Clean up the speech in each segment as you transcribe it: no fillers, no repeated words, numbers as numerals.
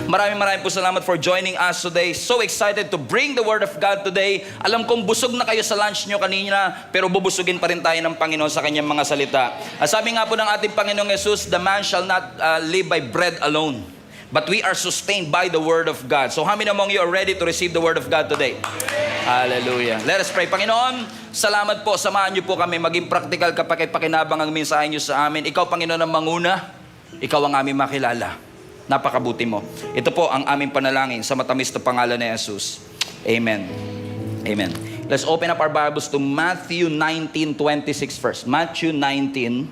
Maraming po salamat for joining us today. So excited to bring the Word of God today. Alam kong busog na kayo sa lunch nyo kanina, pero bubusugin pa rin tayo ng Panginoon sa kanyang mga salita. Sabi nga po ng ating Panginoong Jesus, the man shall not live by bread alone, but we are sustained by the Word of God. So how many among you are ready to receive the Word of God today? Hallelujah. Let us pray. Panginoon, salamat po. Samahan niyo po kami maging practical kapag pakinabang ang mensahe niyo sa amin. Ikaw, Panginoon, ang manguna. Ikaw ang aming makilala. Napakabuti mo. Ito po ang aming panalangin sa matamis na pangalan ni Jesus. Amen. Amen. Let's open up our Bibles to Matthew 19:26 first. Matthew 19,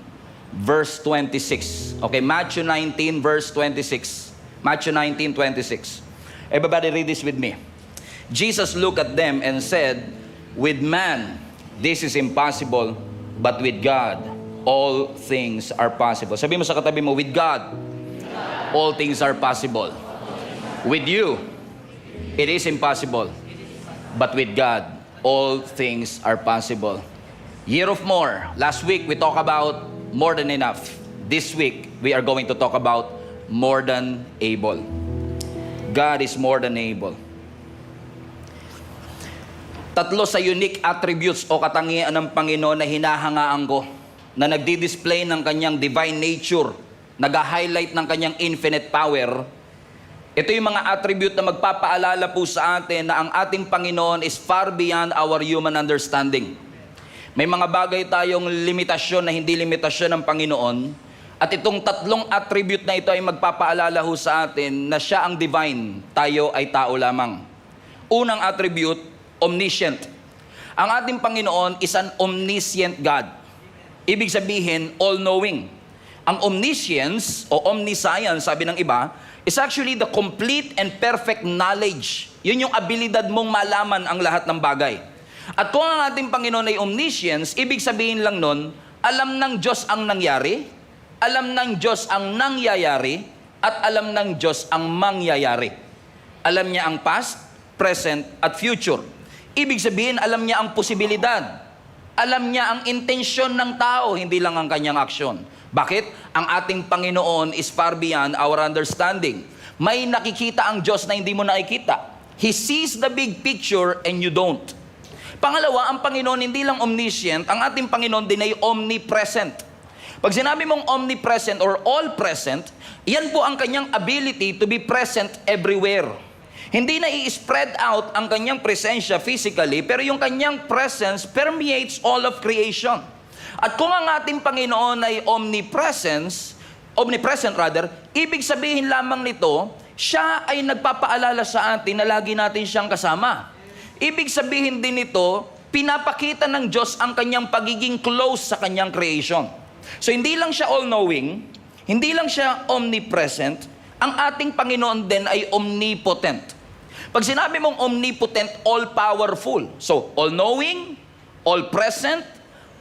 verse 26. Okay, Matthew 19, verse 26. Matthew 19:26. Everybody read this with me. Jesus looked at them and said, with man, this is impossible, but with God, all things are possible. Sabi mo sa katabi mo, with God, all things are possible. With you, it is impossible. But with God, all things are possible. Year of more. Last week, we talked about more than enough. This week, we are going to talk about more than able. God is more than able. Tatlo sa unique attributes o katangian ng Panginoon na hinahangaan ko, na nagdi-display ng kanyang divine nature, nag-highlight ng kanyang infinite power. Ito yung mga attribute na magpapaalala po sa atin na ang ating Panginoon is far beyond our human understanding. May mga bagay tayong limitasyon na hindi limitasyon ng Panginoon, at itong tatlong attribute na ito ay magpapaalala ho sa atin na siya ang divine, tayo ay tao lamang. Unang attribute, omniscient. Ang ating Panginoon is an omniscient God. Ibig sabihin, all-knowing. Ang omniscience o omniscience, sabi ng iba, is actually the complete and perfect knowledge. Yun yung abilidad mong malaman ang lahat ng bagay. At kung ang ating Panginoon ay omniscience, ibig sabihin lang nun, alam ng Diyos ang nangyari, alam ng Diyos ang nangyayari, at alam ng Diyos ang mangyayari. Alam niya ang past, present, at future. Ibig sabihin, alam niya ang posibilidad. Alam niya ang intensyon ng tao, hindi lang ang kanyang aksyon. Bakit? Ang ating Panginoon is far beyond our understanding. May nakikita ang Diyos na hindi mo nakikita. He sees the big picture and you don't. Pangalawa, ang Panginoon hindi lang omniscient, ang ating Panginoon din ay omnipresent. Pag sinabi mong omnipresent or all-present, yan po ang kanyang ability to be present everywhere. Hindi na i-spread out ang kanyang presensya physically, pero yung kanyang presence permeates all of creation. At kung ang ating Panginoon ay omnipresent, ibig sabihin lamang nito, siya ay nagpapaalala sa atin na lagi natin siyang kasama. Ibig sabihin din nito, pinapakita ng Diyos ang kanyang pagiging close sa kanyang creation. So hindi lang siya all-knowing, hindi lang siya omnipresent, ang ating Panginoon din ay omnipotent. Pag sinabi mong omnipotent, all-powerful. So, all-knowing, all-present,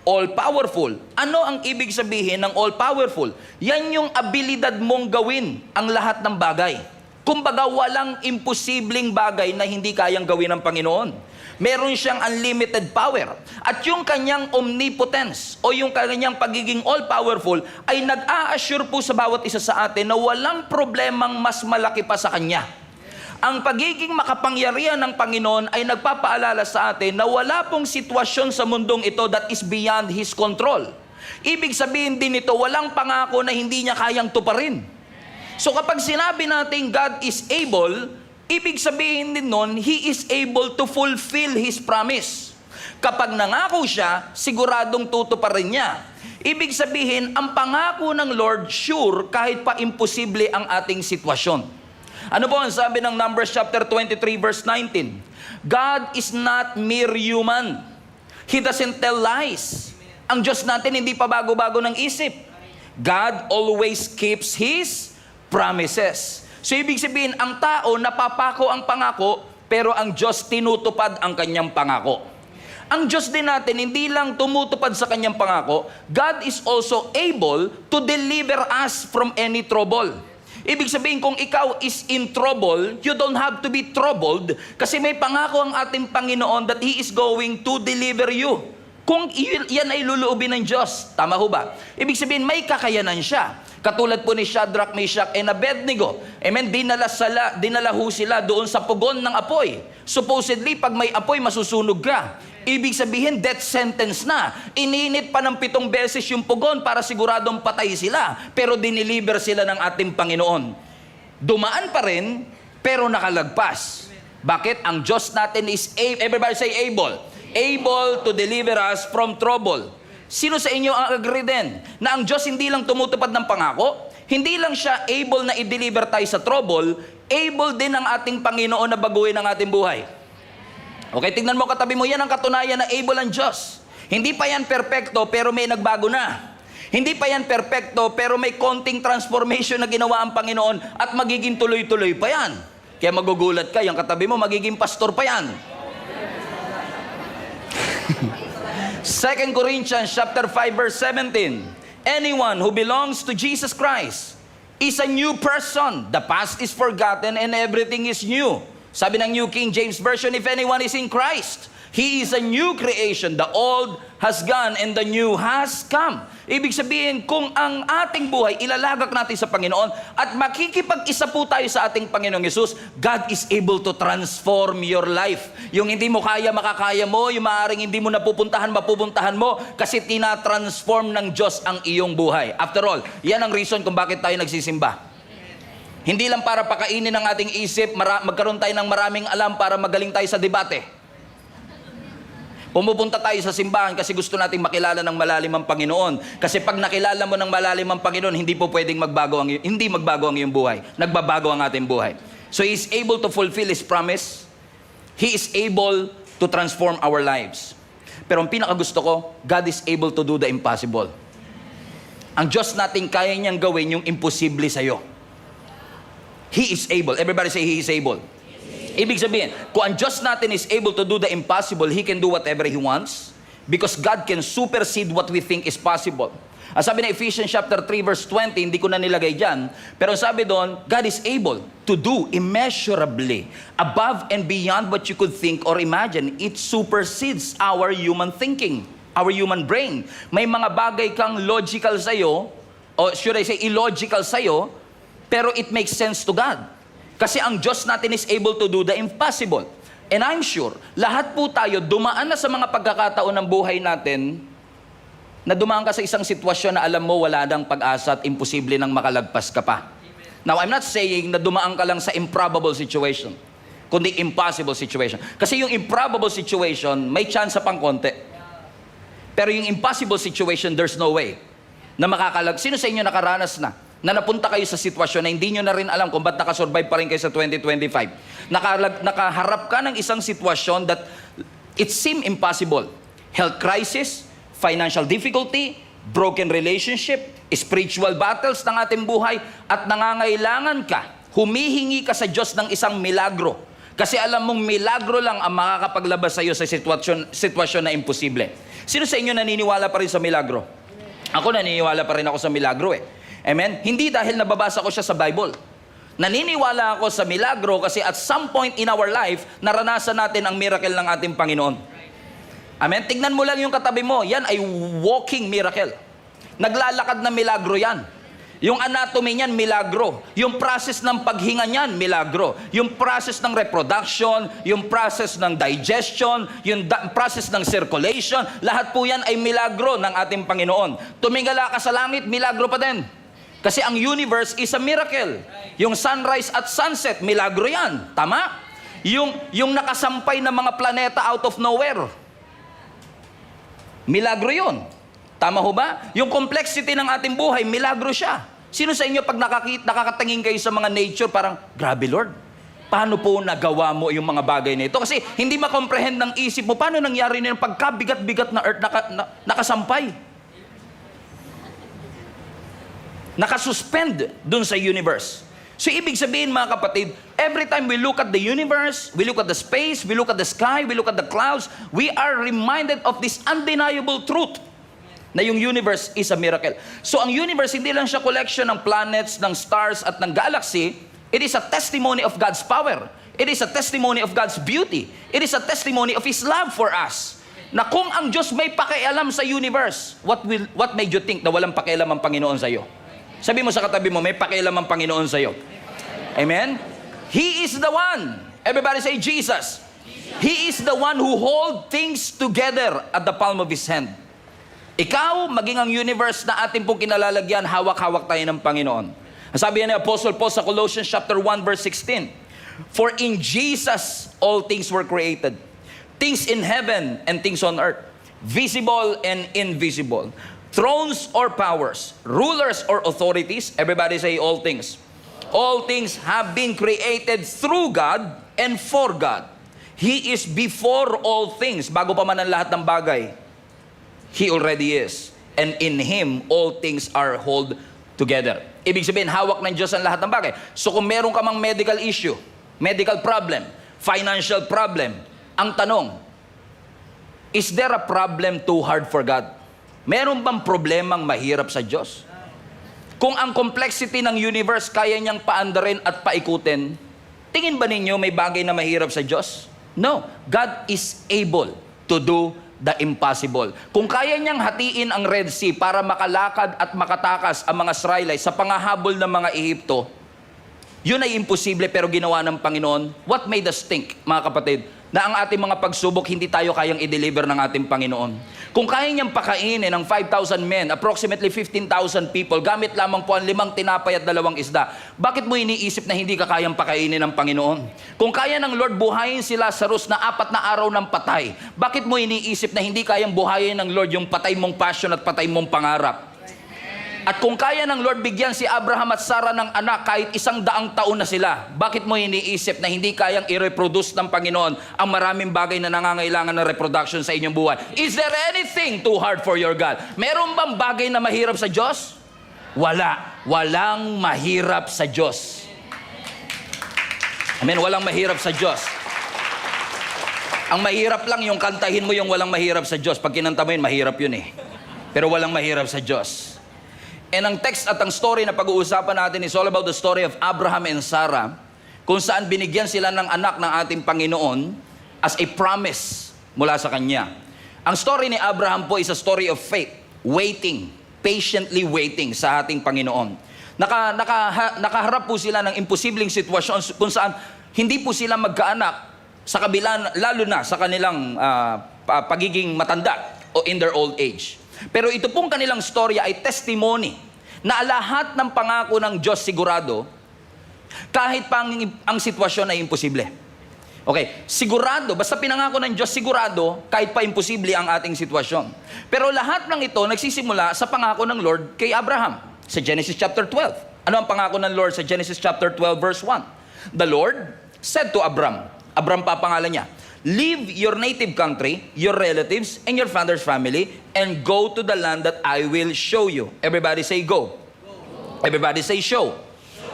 all-powerful. Ano ang ibig sabihin ng all-powerful? Yan yung abilidad mong gawin ang lahat ng bagay. Kumbaga, walang imposibleng bagay na hindi kayang gawin ng Panginoon. Meron siyang unlimited power. At yung kanyang omnipotence o yung kanyang pagiging all-powerful ay nag-a-assure po sa bawat isa sa atin na walang problemang mas malaki pa sa kanya. Ang pagiging makapangyarihan ng Panginoon ay nagpapaalala sa atin na wala pong sitwasyon sa mundong ito that is beyond His control. Ibig sabihin din ito, walang pangako na hindi niya kayang tuparin. So kapag sinabi natin God is able, ibig sabihin din nun, He is able to fulfill His promise. Kapag nangako siya, siguradong tutuparin niya. Ibig sabihin, ang pangako ng Lord, sure, kahit pa imposible ang ating sitwasyon. Ano po ang sabi ng Numbers chapter 23 verse 19? God is not mere human. He doesn't tell lies. Ang Diyos natin hindi pa bago-bago ng isip. God always keeps His promises. So ibig sabihin, ang tao napapako ang pangako, pero ang Diyos tinutupad ang kanyang pangako. Ang Diyos din natin hindi lang tumutupad sa kanyang pangako, God is also able to deliver us from any trouble. Ibig sabihin, kung ikaw is in trouble, you don't have to be troubled kasi may pangako ang ating Panginoon that He is going to deliver you. Kung yan ay luluubin ng Diyos, tama ho ba? Ibig sabihin, may kakayanan siya. Katulad po ni Shadrach, Meshach, and Abednego. Amen? Dinala ho sila doon sa pugon ng apoy. Supposedly, pag may apoy, masusunog ka. Ibig sabihin, death sentence na. Ininit pa ng 7 beses yung pugon para siguradong patay sila. Pero diniliber sila ng ating Panginoon. Dumaan pa rin, pero nakalagpas. Bakit? Ang Diyos natin is, everybody say able. Able to deliver us from trouble. Sino sa inyo ang agree din na ang Diyos hindi lang tumutupad ng pangako, hindi lang siya able na i-deliver tayo sa trouble, able din ang ating Panginoon na baguhin ang ating buhay. Okay, tignan mo katabi mo, yan ang katunayan na able ang Diyos. Hindi pa yan perfecto pero may nagbago na. Hindi pa yan perfecto pero may konting transformation na ginawa ang Panginoon at magiging tuloy-tuloy pa yan. Kaya magugulat ka, yung katabi mo magiging pastor pa yan. 2 Corinthians chapter 5 verse 17. Anyone who belongs to Jesus Christ is a new person. The past is forgotten and everything is new. Sabi ng New King James Version, if anyone is in Christ, he is a new creation. The old has gone and the new has come. Ibig sabihin, kung ang ating buhay ilalagak natin sa Panginoon at makikipag-isa po tayo sa ating Panginoong Yesus, God is able to transform your life. Yung hindi mo kaya, makakaya mo. Yung maaaring hindi mo napupuntahan, mapupuntahan mo kasi tinatransform ng Diyos ang iyong buhay. After all, yan ang reason kung bakit tayo nagsisimba. Hindi lang para pakainin ang ating isip, magkaroon tayo ng maraming alam para magaling tayo sa debate. Pumupunta tayo sa simbahan kasi gusto nating makilala ng malalim ang Panginoon. Kasi pag nakilala mo ng malalim ang Panginoon, hindi po pwedeng magbago ang iyong buhay. Nagbabago ang ating buhay. So He is able to fulfill His promise. He is able to transform our lives. Pero ang pinakagusto ko, God is able to do the impossible. Ang Diyos natin kaya niyang gawin yung imposible sa'yo. He is able. Everybody say He is able. Ibig sabihin, kung ang Diyos natin is able to do the impossible, He can do whatever He wants because God can supersede what we think is possible. Ang sabi na Ephesians chapter 3 verse 20, hindi ko na nilagay dyan, pero sabi doon, God is able to do immeasurably above and beyond what you could think or imagine. It supersedes our human thinking, our human brain. May mga bagay kang logical sa'yo, o should I say illogical sa'yo, pero it makes sense to God. Kasi ang Diyos natin is able to do the impossible. And I'm sure, lahat po tayo dumaan na sa mga pagkakataon ng buhay natin na dumaan ka sa isang sitwasyon na alam mo wala nang pag-asa at imposible nang makalagpas ka pa. Now, I'm not saying na dumaan ka lang sa improbable situation, kundi impossible situation. Kasi yung improbable situation, may chance pang konti. Pero yung impossible situation, there's no way na Sino sa inyo nakaranas na napunta kayo sa sitwasyon na hindi nyo na rin alam kung ba't nakasurvive pa rin kayo sa 2025. Nakaharap ka ng isang sitwasyon that it seemed impossible. Health crisis, financial difficulty, broken relationship, spiritual battles ng ating buhay, at nangangailangan ka, humihingi ka sa Diyos ng isang milagro. Kasi alam mong milagro lang ang makakapaglabas sa iyo sa sitwasyon na imposible. Sino sa inyo naniniwala pa rin sa milagro? Ako naniniwala pa rin ako sa milagro Amen? Hindi dahil nababasa ko siya sa Bible. Naniniwala ako sa milagro kasi at some point in our life, naranasan natin ang miracle ng ating Panginoon. Amen? Tignan mo lang yung katabi mo. Yan ay walking miracle. Naglalakad na milagro yan. Yung anatomy niyan, milagro. Yung process ng paghinga niyan, milagro. Yung process ng reproduction, yung process ng digestion, yung process ng circulation, lahat po yan ay milagro ng ating Panginoon. Tumingala ka sa langit, milagro pa din. Kasi ang universe is a miracle. Yung sunrise at sunset, milagro yan. Tama? Yung nakasampay na mga planeta out of nowhere, milagro yun. Tama ho ba? Yung complexity ng ating buhay, milagro siya. Sino sa inyo pag nakakatingin kayo sa mga nature, parang, grabe Lord, paano po nagawa mo yung mga bagay na ito? Kasi hindi makomprehend ng isip mo, paano nangyari na yung pagkabigat-bigat na earth nakasampay? Nakasuspend dun sa universe. So ibig sabihin mga kapatid, every time we look at the universe, we look at the space, we look at the sky, we look at the clouds, we are reminded of this undeniable truth na yung universe is a miracle. So ang universe, hindi lang siya collection ng planets, ng stars at ng galaxy. It is a testimony of God's power. It is a testimony of God's beauty. It is a testimony of His love for us. Na kung ang Diyos may pakialam sa universe, what made you think na walang pakialam ang Panginoon sa iyo? Sabi mo sa katabi mo, may pakialam ang Panginoon sa'yo. Amen? He is the one. Everybody say Jesus. He is the one who holds things together at the palm of His hand. Ikaw, maging ang universe na ating pong kinalalagyan, hawak-hawak tayo ng Panginoon. Sabi ni Apostle Paul sa Colossians chapter 1 verse 16, for in Jesus all things were created, things in heaven and things on earth, visible and invisible, thrones or powers, rulers or authorities. Everybody say all things. All things have been created through God and for God. He is before all things. Bago pa man ang lahat ng bagay, He already is. And in Him, all things are held together. Ibig sabihin, hawak ng Diyos ang lahat ng bagay. So kung meron ka mang medical issue, medical problem, financial problem, ang tanong, is there a problem too hard for God? Meron bang problemang mahirap sa Diyos? Kung ang complexity ng universe kaya niyang paandarin at paikutin, tingin ba ninyo may bagay na mahirap sa Diyos? No. God is able to do the impossible. Kung kaya niyang hatiin ang Red Sea para makalakad at makatakas ang mga Israelites sa pangahabol ng mga Ehipto, yun ay imposible pero ginawa ng Panginoon. What made us think, mga kapatid, na ang ating mga pagsubok hindi tayo kayang i-deliver ng ating Panginoon? Kung kaya niyang pakainin ng 5,000 men, approximately 15,000 people, gamit lamang po ang 5 tinapay at 2 isda, bakit mo iniisip na hindi ka kayang pakainin ng Panginoon? Kung kaya ng Lord buhayin si Lazarus na 4 na araw ng patay, bakit mo iniisip na hindi kayang buhayin ng Lord yung patay mong passion at patay mong pangarap? At kung kaya ng Lord bigyan si Abraham at Sarah ng anak kahit 100 taon na sila, bakit mo iniisip na hindi kayang i-reproduce ng Panginoon ang maraming bagay na nangangailangan ng reproduction sa inyong buhay? Is there anything too hard for your God? Meron bang bagay na mahirap sa Diyos? Wala. Walang mahirap sa Diyos. Amen? Walang mahirap sa Diyos. Ang mahirap lang yung kantahin mo yung walang mahirap sa Diyos. Pag kinanta mo yun, mahirap yun eh. Pero walang mahirap sa Diyos. And ang text at ang story na pag-uusapan natin is all about the story of Abraham and Sarah, kung saan binigyan sila ng anak ng ating Panginoon as a promise mula sa Kanya. Ang story ni Abraham po is a story of faith, waiting, patiently waiting sa ating Panginoon. Nakaharap po sila ng imposibleng sitwasyon kung saan hindi po sila magkaanak sa kabila, lalo na sa kanilang pagiging matanda o in their old age. Pero ito pong kanilang storya ay testimony na lahat ng pangako ng Diyos sigurado, kahit pa ang sitwasyon ay imposible. Okay, sigurado, basta pinangako ng Diyos sigurado, kahit pa imposible ang ating sitwasyon. Pero lahat ng ito nagsisimula sa pangako ng Lord kay Abraham sa Genesis chapter 12. Ano ang pangako ng Lord sa Genesis chapter 12 verse 1? The Lord said to Abram, Abram pa pangalan niya, leave your native country, your relatives, and your father's family, and go to the land that I will show you. Everybody say go. Everybody say show.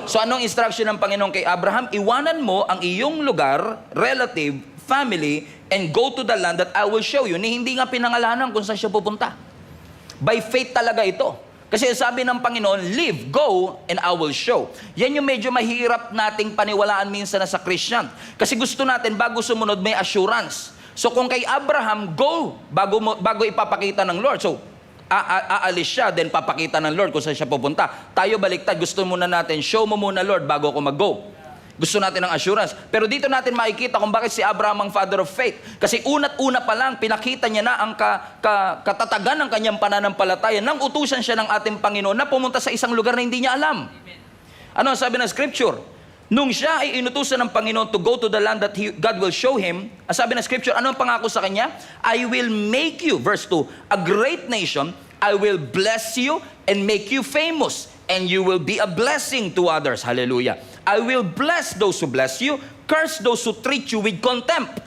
So anong instruction ng Panginoon kay Abraham? Iwanan mo ang iyong lugar, relative, family, and go to the land that I will show you. Ni hindi nga pinangalanan kung saan siya pupunta. By faith talaga ito. Kasi sabi ng Panginoon, leave, go, and I will show. Yan yung medyo mahirap nating paniwalaan minsan na sa Christian. Kasi gusto natin, bago sumunod, may assurance. So kung kay Abraham, go, bago ipapakita ng Lord. So, aalis siya, then papakita ng Lord kung saan siya pupunta. Tayo baliktad, gusto muna natin, show mo muna Lord, bago ako mag-go. Gusto natin ng assurance. Pero dito natin makikita kung bakit si Abraham ang father of faith. Kasi una't-una pa lang, pinakita niya na ang katatagan ng kanyang pananampalataya nang utusan siya ng ating Panginoon na pumunta sa isang lugar na hindi niya alam. Ano ang sabi ng Scripture? Nung siya ay inutusan ng Panginoon to go to the land that God will show him, ang sabi ng Scripture, ano ang pangako sa kanya? I will make you, verse 2, a great nation. I will bless you and make you famous, and you will be a blessing to others. Hallelujah. I will bless those who bless you, curse those who treat you with contempt.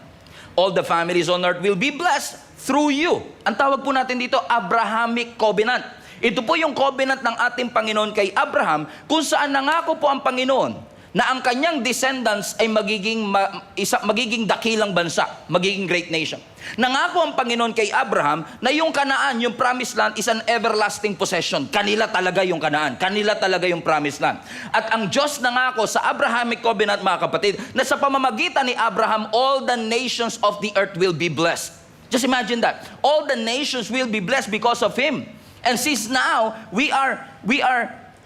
All the families on earth will be blessed through you. Ang tawag po natin dito, Abrahamic Covenant. Ito po yung covenant ng ating Panginoon kay Abraham, kung saan nangako po ang Panginoon na ang kanyang descendants ay magiging dakilang bansa, magiging great nation. Nangako ang Panginoon kay Abraham na yung Kanaan, yung promised land, is an everlasting possession. Kanila talaga yung Kanaan. Kanila talaga yung promised land. At ang Diyos nangako sa Abrahamic Covenant, mga kapatid, na sa pamamagitan ni Abraham, all the nations of the earth will be blessed. Just imagine that. All the nations will be blessed because of him. And since now, we are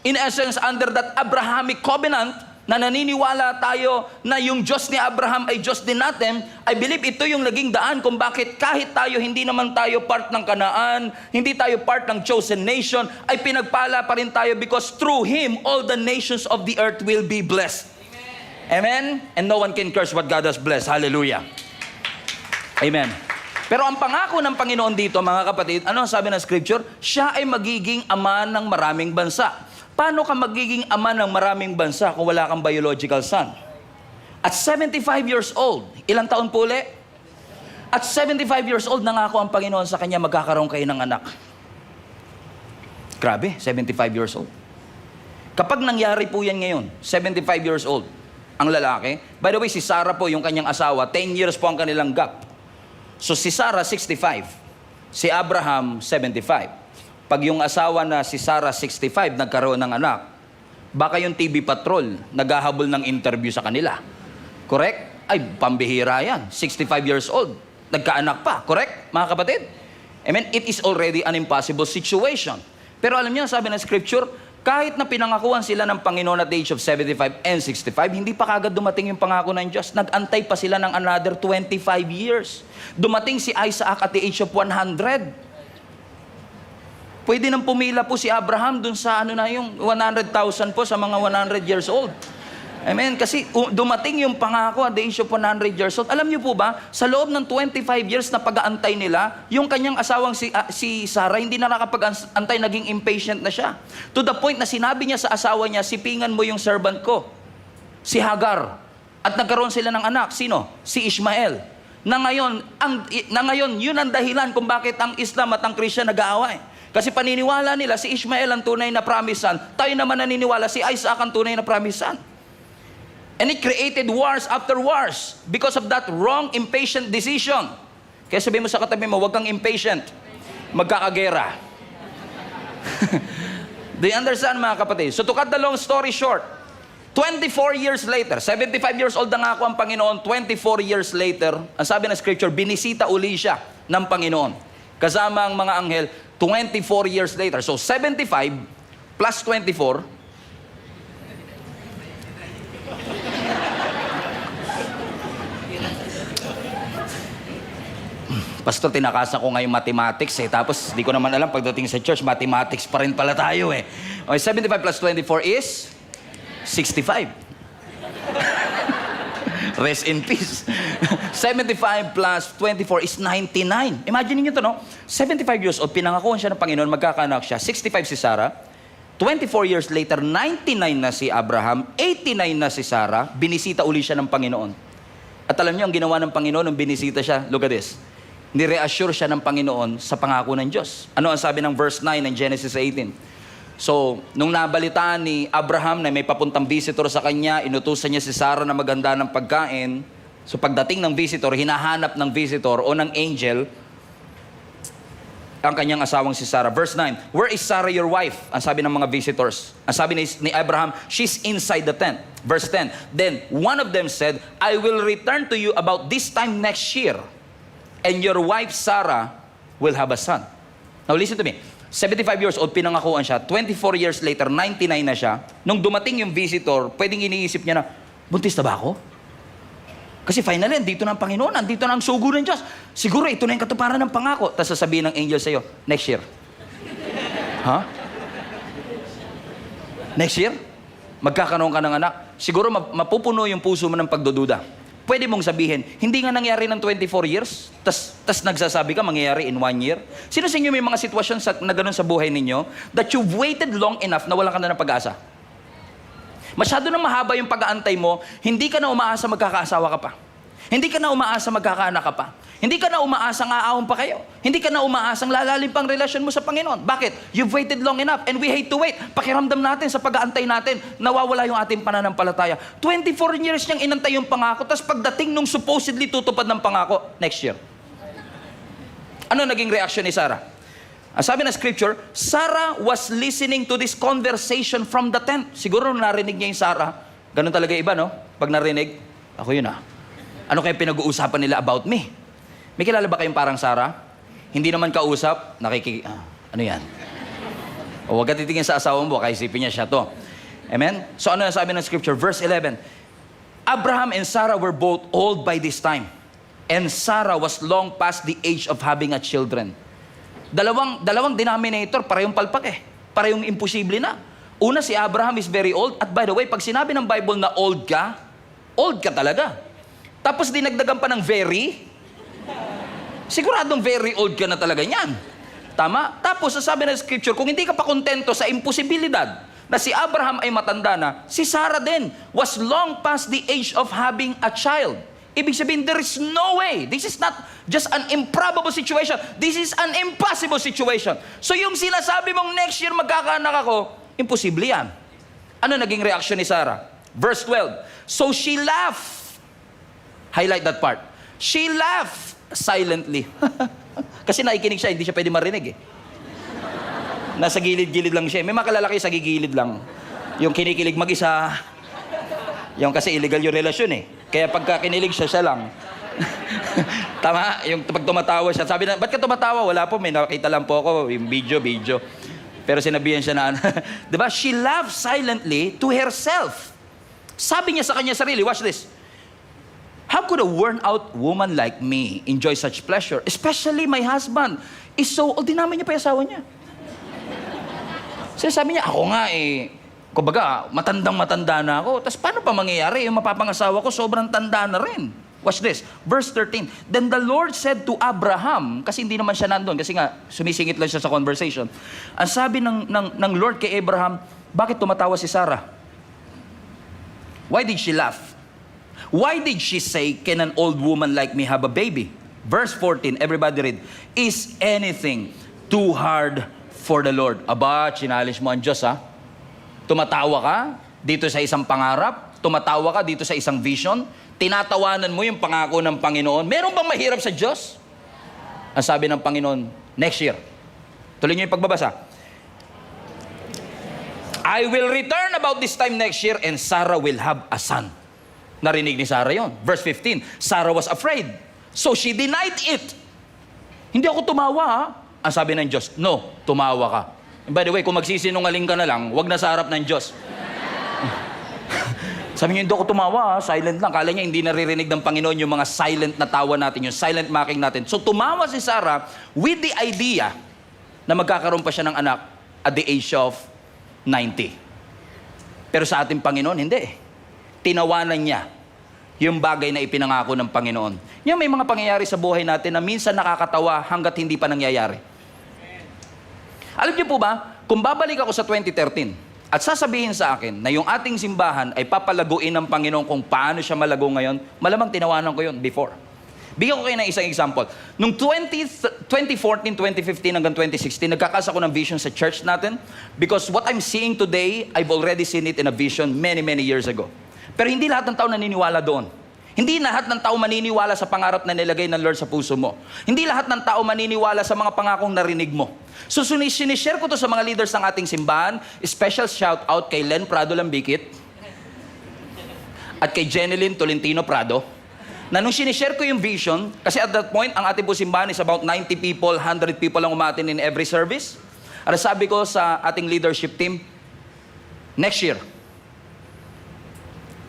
In essence, under that Abrahamic covenant, na naniniwala tayo na yung Diyos ni Abraham ay Diyos din natin, I believe ito yung naging daan kung bakit kahit tayo, hindi naman tayo part ng Kanaan, hindi tayo part ng chosen nation, ay pinagpala pa rin tayo because through Him, all the nations of the earth will be blessed. Amen? And no one can curse what God has blessed. Hallelujah. Amen. Pero ang pangako ng Panginoon dito, mga kapatid, ano ang sabi ng Scripture? Siya ay magiging ama ng maraming bansa. Paano ka magiging ama ng maraming bansa kung wala kang biological son? At 75 years old, ilang taon po ulit? At 75 years old, nangako ang Panginoon sa kanya, magkakaroon kayo ng anak. Grabe, 75 years old. Kapag nangyari po yan ngayon, 75 years old, ang lalaki, by the way, si Sarah po, yung kanyang asawa, 10 years po ang kanilang gap. So si Sarah, 65. Si Abraham, 75. Pag yung asawa na si Sarah 65 nagkaroon ng anak, baka yung TV Patrol naghahabol ng interview sa kanila. Correct? Ay, pambihira yan. 65 years old. Nagkaanak pa. Correct? Mga kapatid? Amen? It is already an impossible situation. Pero alam niyo, sabi ng Scripture, kahit na pinangakuan sila ng Panginoon at the age of 75 and 65, hindi pa kagad dumating yung pangako ng Diyos. Nag-antay pa sila ng another 25 years. Dumating si Isaac at the age of 100. Pwede nang pumila po si Abraham dun sa yung 100,000 po sa mga 100 years old. Amen? Kasi dumating yung pangako at the age of 100 years old. Alam niyo po ba, sa loob ng 25 years na pag-aantay nila, yung kanyang asawang si Sarah, hindi na nakapag-antay, naging impatient na siya. To the point na sinabi niya sa asawa niya, sipingan mo yung servant ko, si Hagar. At nagkaroon sila ng anak. Sino? Si Ishmael. Na ngayon, yun ang dahilan kung bakit ang Islam at ang Christian nag-aaway. Kasi paniniwala nila si Ishmael ang tunay na promised son. Tayo naman naniniwala si Isaac ang tunay na promised son. And it created wars after wars because of that wrong, impatient decision. Kaya sabihin mo sa katabi mo, huwag kang impatient. Magkakagera. Do you understand, mga kapatid? So to cut the long story short, 24 years later, 75 years old na nga ako ang Panginoon, 24 years later, ang sabi ng Scripture, binisita uli siya ng Panginoon. Kasama ang mga anghel, 24 years later. So 75 plus 24, Pastor, tinakasan ko ngayon mathematics tapos di ko naman alam, pagdating sa church, mathematics pa rin pala tayo Okay, 75 plus 24 is 65. Rest in peace. 75 plus 24 is 99. Imagine niyo to, no? 75 years old, pinangakuan siya ng Panginoon, magkakaanak siya. 65 si Sarah. 24 years later, 99 na si Abraham. 89 na si Sarah. Binisita uli siya ng Panginoon. At alam niyo, ang ginawa ng Panginoon nung binisita siya, look at this. Ni-reassure siya ng Panginoon sa pangako ng Diyos. Ano ang sabi ng verse 9 ng Genesis 18? So, nung nabalitaan ni Abraham na may papuntang visitor sa kanya, inutusan niya si Sarah na maganda ng pagkain. So, pagdating ng visitor, hinahanap ng visitor o ng angel ang kanyang asawang si Sarah. Verse 9, where is Sarah your wife? Ang sabi ng mga visitors. Ang sabi ni Abraham, she's inside the tent. Verse 10, then one of them said, I will return to you about this time next year, and your wife Sarah will have a son. Now listen to me. 75 years old, pinangakuan siya. 24 years later, 99 na siya. Nung dumating yung visitor, pwedeng iniisip niya na, buntis na ba ako? Kasi finally, dito na ang Panginoon, andito na ang sugo ng Diyos. Siguro ito na yung katuparan ng pangako. Tapos sasabihin ng angel sa'yo, next year. Ha? Next year? Magkakaroon ka ng anak. Siguro mapupuno yung puso mo ng pagdududa. Pwede mong sabihin, hindi nga nangyari ng 24 years, tas nagsasabi ka, mangyayari in 1 year. Sino sa inyo may mga sitwasyon na ganun sa buhay ninyo that you've waited long enough na wala ka na ng pag-asa? Masyado nang mahaba yung pag-aantay mo, hindi ka na umaasa magkakaasawa ka pa. Hindi ka na umaasa magkakaanak ka pa. Hindi ka na umaasang aahon pa kayo. Hindi ka na umaasang lalalim pang relasyon mo sa Panginoon. Bakit? You've waited long enough and we hate to wait. Pakiramdam natin sa pag-aantay natin, nawawala yung ating pananampalataya. 24 years niyang inantay yung pangako, tapos pagdating nung supposedly tutupad ng pangako, next year. Ano naging reaction ni Sarah? Ang sabi ng Scripture, Sarah was listening to this conversation from the tent. Siguro nung narinig niya yung Sarah, ganun talaga iba, no? Pag narinig, ako yun Ano kaya pinag-uusapan nila about me? May kilala ba kayong parang Sarah? Hindi naman kausap, ano yan? O huwag ka titingin sa asawa mo, kaya isipin niya siya to. Amen? So ano sabi ng scripture? Verse 11. Abraham and Sarah were both old by this time. And Sarah was long past the age of having a children. Dalawang denominator, parehong palpak eh. Parehong imposible na. Una, si Abraham is very old. At by the way, pag sinabi ng Bible na old ka talaga. Tapos dinagdagan pa ng very, siguradong very old ka na talaga yan. Tama? Tapos sasabi ng scripture, kung hindi ka pa kontento sa imposibilidad na si Abraham ay matanda na, si Sarah din was long past the age of having a child. Ibig sabihin, there is no way. This is not just an improbable situation. This is an impossible situation. So yung sinasabi mong next year magkakaanak ako, imposible yan. Ano naging reaction ni Sarah? Verse 12. So she laughed. Highlight that part. She laughed silently. Kasi nakikinig siya, hindi siya pwede marinig eh. Nasa gilid-gilid lang siya. May mga kalalaki sa gigilid lang. Yung kinikilig mag-isa. Yung kasi illegal yung relasyon eh. Kaya pagka kinilig siya, siya lang. Tama? Yung pag tumatawa siya, sabi na, ba't ka tumatawa? Wala po, may nakita lang po ako, yung video. Pero sinabihan siya na, diba? She laughed silently to herself. Sabi niya sa kanya sarili, watch this. How could a worn-out woman like me enjoy such pleasure? Especially my husband is so old. Dinamin niya pa yung asawa niya. So sabi niya, ako nga eh, kumbaga, matandang-matanda na ako. Tapos paano pa mangyayari? Yung mapapangasawa ko, sobrang tanda na rin. Watch this. Verse 13. Then the Lord said to Abraham, kasi hindi naman siya nandun, kasi nga, sumisingit lang siya sa conversation. Ang sabi ng Lord kay Abraham, bakit tumatawa si Sarah? Why did she laugh? Why did she say, can an old woman like me have a baby? Verse 14, everybody read. Is anything too hard for the Lord? Aba, challenge mo ang Diyos ha? Tumatawa ka dito sa isang pangarap, tumatawa ka dito sa isang vision, tinatawanan mo yung pangako ng Panginoon. Meron bang mahirap sa Diyos? Ang sabi ng Panginoon, next year. Tuloy niyo yung pagbabasa. I will return about this time next year and Sarah will have a son. Narinig ni Sarah yon. Verse 15, Sarah was afraid. So she denied it. Hindi ako tumawa ha. Ang sabi ng Diyos, no, tumawa ka. And by the way, kung magsisinungaling ka na lang, wag na sa harap ng Diyos. Sabi niya, hindi ako tumawa, silent lang. Kala niya hindi naririnig ng Panginoon yung mga silent na tawa natin, yung silent mocking natin. So tumawa si Sarah with the idea na magkakaroon pa siya ng anak at the age of 90. Pero sa ating Panginoon, hindi. Tinawanan niya yung bagay na ipinangako ng Panginoon. Yung may mga pangyayari sa buhay natin na minsan nakakatawa hanggat hindi pa nangyayari. Alam niyo po ba, kung babalik ako sa 2013 at sasabihin sa akin na yung ating simbahan ay papalaguin ng Panginoon kung paano siya malago ngayon, malamang tinawanan ko yun before. Bigyan ko kayo ng isang example. Noong 2014, 2015 hanggang 2016, nagkakas ako ng vision sa church natin because what I'm seeing today, I've already seen it in a vision many years ago. Pero hindi lahat ng tao naniniwala doon. Hindi lahat ng tao maniniwala sa pangarap na nilagay ng Lord sa puso mo. Hindi lahat ng tao maniniwala sa mga pangakong narinig mo. So, sinishare ko to sa mga leaders ng ating simbahan. Special shout out kay Len Prado Lambikit at kay Jeneline Tolentino Prado. Na nung sinishare ko yung vision, kasi at that point, ang ating po simbahan is about 90 people, 100 people ang umatin in every service. At sabi ko sa ating leadership team, next year,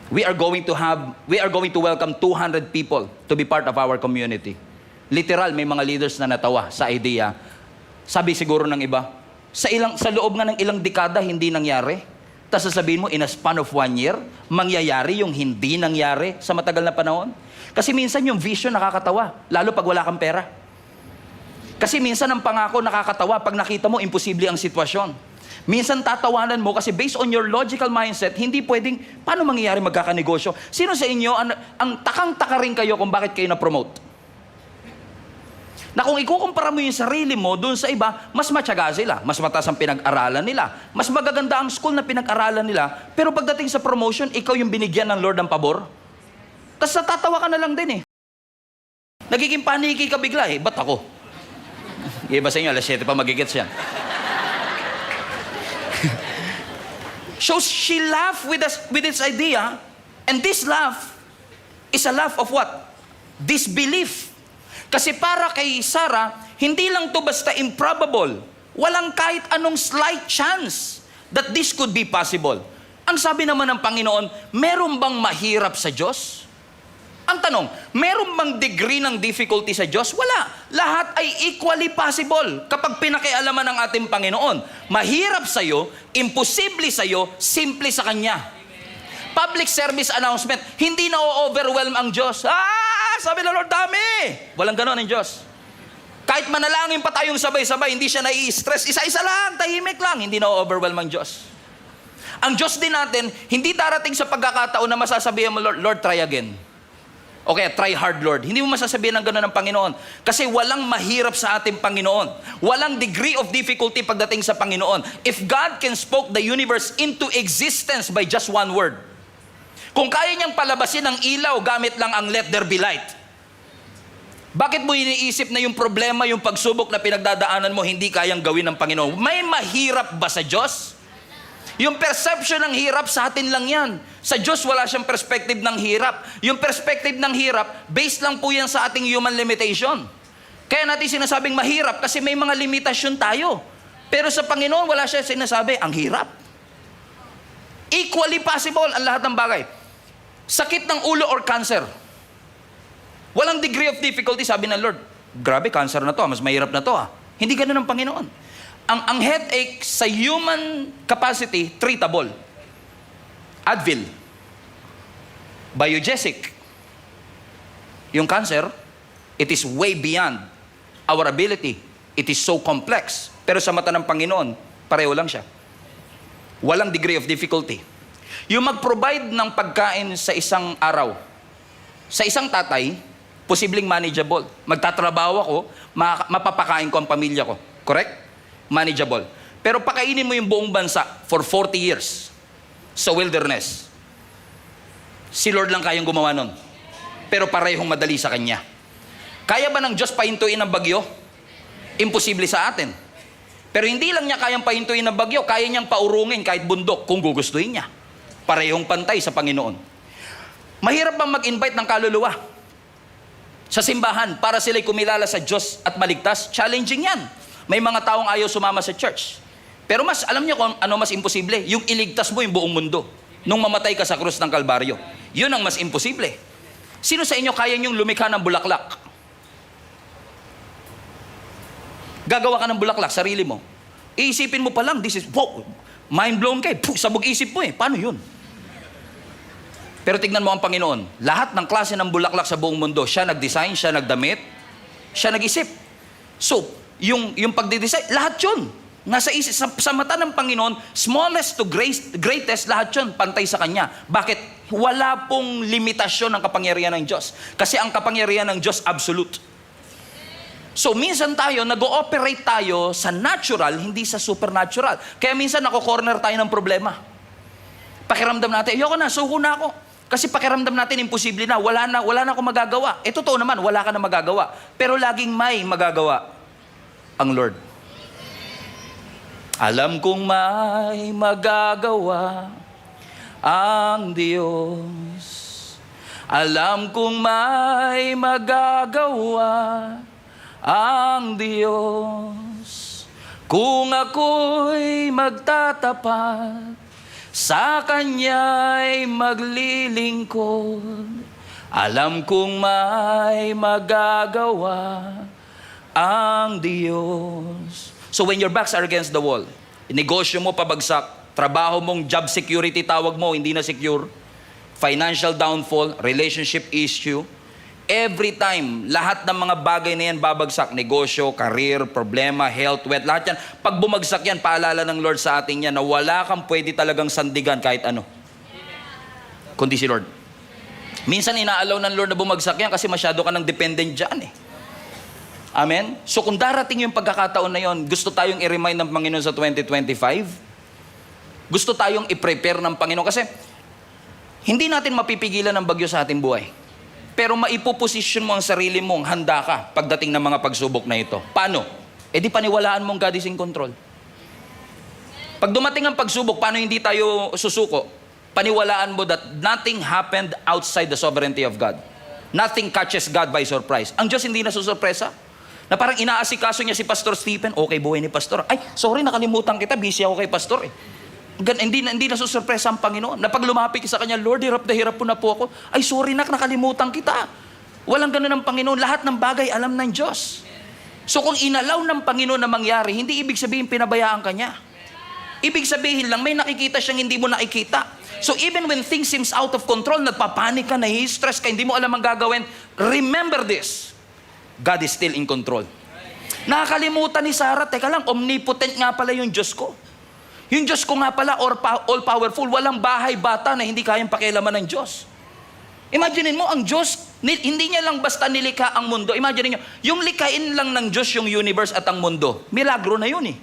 we are going to welcome 200 people to be part of our community. Literal, may mga leaders na natawa sa idea. Sabi siguro ng iba, sa loob nga ng ilang dekada, hindi nangyari. Tapos sasabihin mo, in a span of 1 year, mangyayari yung hindi nangyari sa matagal na panahon. Kasi minsan yung vision nakakatawa, lalo pag wala kang pera. Kasi minsan ang pangako nakakatawa pag nakita mo, imposible ang sitwasyon. Minsan tatawanan mo kasi based on your logical mindset, hindi pwedeng, paano mangyayari magkakanegosyo? Sino sa inyo, ang takang-taka rin kayo kung bakit kayo na-promote? Na kung ikukumpara mo yung sarili mo doon sa iba, mas matyaga sila, mas mataas ang pinag-aralan nila, mas magaganda ang school na pinag-aralan nila, pero pagdating sa promotion, ikaw yung binigyan ng Lord ng pabor? Tapos natatawa ka na lang din eh. Nagiging paniki ka bigla eh, ba't ako? Iba sa inyo, alas 7 pa magigets yan. So she laughed with this idea, and this laugh is a laugh of what? Disbelief. Kasi para kay Sarah, hindi lang to basta improbable. Walang kahit anong slight chance that this could be possible. Ang sabi naman ng Panginoon, meron bang mahirap sa Diyos? Ang tanong, meron bang degree ng difficulty sa Diyos? Wala. Lahat ay equally possible kapag pinakialaman ng ating Panginoon. Mahirap sa'yo, imposible sa'yo, simple sa Kanya. Public service announcement, hindi na-overwhelm ang Diyos. Sabi ng Lord, dami. Walang ganon ang Diyos. Kahit manalangin pa tayong sabay-sabay, hindi siya nai-stress. Isa-isa lang, tahimik lang, hindi na-overwhelm ang Diyos. Ang Diyos din natin, hindi darating sa pagkakataon na masasabihan mo, Lord, try again. Okay, try hard, Lord. Hindi mo masasabihin ng gano'n ng Panginoon. Kasi walang mahirap sa ating Panginoon. Walang degree of difficulty pagdating sa Panginoon. If God can spoke the universe into existence by just one word, kung kaya niyang palabasin ang ilaw gamit lang ang let there be light, bakit mo iniisip na yung problema, yung pagsubok na pinagdadaanan mo, hindi kayang gawin ng Panginoon? May mahirap ba sa Diyos? Yung perception ng hirap sa atin lang yan. Sa Diyos, wala siyang perspective ng hirap. Yung perspective ng hirap, based lang po yan sa ating human limitation. Kaya natin sinasabing mahirap kasi may mga limitasyon tayo. Pero sa Panginoon, wala siya sinasabi, ang hirap. Equally possible ang lahat ng bagay. Sakit ng ulo or cancer. Walang degree of difficulty, sabi ng Lord. Grabe, cancer na to, mas mahirap na to. Hindi ganun ang Panginoon. Ang headache sa human capacity, treatable. Advil. Biogesic. Yung cancer, it is way beyond our ability. It is so complex. Pero sa mata ng Panginoon, pareho lang siya. Walang degree of difficulty. Yung mag-provide ng pagkain sa isang araw, sa isang tatay, posibleng manageable. Magtatrabaho ako, mapapakain ko ang pamilya ko. Correct? Manageable. Pero pakainin mo yung buong bansa for 40 years sa wilderness. Si Lord lang kayang gumawa nun. Pero parehong madali sa Kanya. Kaya ba ng Diyos pahintuin ang bagyo? Imposible sa atin. Pero hindi lang niya kayang pahintuin ang bagyo, kaya niyang paurungin kahit bundok kung gugustuhin niya. Parehong pantay sa Panginoon. Mahirap bang mag-invite ng kaluluwa sa simbahan para sila'y kumilala sa Diyos at maligtas? Challenging yan. May mga taong ayaw sumama sa church. Pero alam niyo kung ano mas imposible? Yung iligtas mo yung buong mundo. Nung mamatay ka sa krus ng Kalbaryo. Yun ang mas imposible. Sino sa inyo kaya niyong lumikha ng bulaklak? Gagawa ka ng bulaklak, sarili mo. Iisipin mo pa lang, this is, wow, mind blown kayo. Sabog isip mo eh. Paano yun? Pero tignan mo ang Panginoon. Lahat ng klase ng bulaklak sa buong mundo, siya nag-design, siya nagdamit, siya nag-isip. So, yung pagdidesign, lahat yun. Nasa isip, sa mata ng Panginoon, smallest to greatest, lahat yun, pantay sa Kanya. Bakit? Wala pong limitasyon ng kapangyarihan ng Diyos. Kasi ang kapangyarihan ng Diyos, absolute. So, minsan tayo, nag-ooperate tayo sa natural, hindi sa supernatural. Kaya minsan, nako-corner tayo ng problema. Pakiramdam natin, ayoko na, suko na ako. Kasi pakiramdam natin, imposible na, wala na akong magagawa. Totoo naman, wala ka na magagawa. Pero laging may magagawa ang Lord. Alam kong may magagawa ang Diyos. Alam kong may magagawa ang Diyos. Kung ako'y magtatapat, sa Kanya'y maglilingkod. Alam kong may magagawa ang Diyos. So when your backs are against the wall, negosyo mo pabagsak, trabaho mong job security tawag mo, hindi na secure, financial downfall, relationship issue, every time, lahat ng mga bagay na yan babagsak, negosyo, career, problema, health, wealth, lahat yan, pag bumagsak yan, paalala ng Lord sa atin yan na wala kang pwede talagang sandigan kahit ano, kundi si Lord. Minsan inaalaw ng Lord na bumagsak yan kasi masyado ka ng dependent dyan eh. Amen? So kung darating yung pagkakataon na yon, gusto tayong i-remind ng Panginoon sa 2025, gusto tayong i-prepare ng Panginoon kasi hindi natin mapipigilan ng bagyo sa ating buhay. Pero maipoposition mo ang sarili mong handa ka pagdating ng mga pagsubok na ito. Paano? Di paniwalaan mong God is in control. Pag dumating ang pagsubok, paano hindi tayo susuko? Paniwalaan mo that nothing happened outside the sovereignty of God. Nothing catches God by surprise. Ang Diyos hindi nasusurpresa. Na parang inaasikaso niya si Pastor Stephen, okay buhay ni Pastor. Ay, sorry, nakalimutan kita, busy ako kay Pastor eh. Hindi nasusurpresa ang Panginoon. Na pag lumapit sa kanya, Lord, hirap na hirap po na po ako. Ay, sorry nakalimutan kita. Walang ganun ang Panginoon. Lahat ng bagay alam ng Diyos. So kung inalaw ng Panginoon na mangyari, hindi ibig sabihin pinabayaan ka niya. Ibig sabihin lang, may nakikita siyang hindi mo nakikita. So even when things seems out of control, nagpapanik ka, nahi-stress ka, hindi mo alam ang gagawin, remember this. God is still in control. Nakakalimutan ni Sarah, teka lang, omnipotent nga pala yung Diyos ko. Yung Diyos ko nga pala, all-powerful, walang bahay bata na hindi kayang pakialaman ng Diyos. Imaginin mo, ang Diyos, hindi niya lang basta nilikha ang mundo. Imaginin niyo, yung likhain lang ng Diyos yung universe at ang mundo. Milagro na yun eh.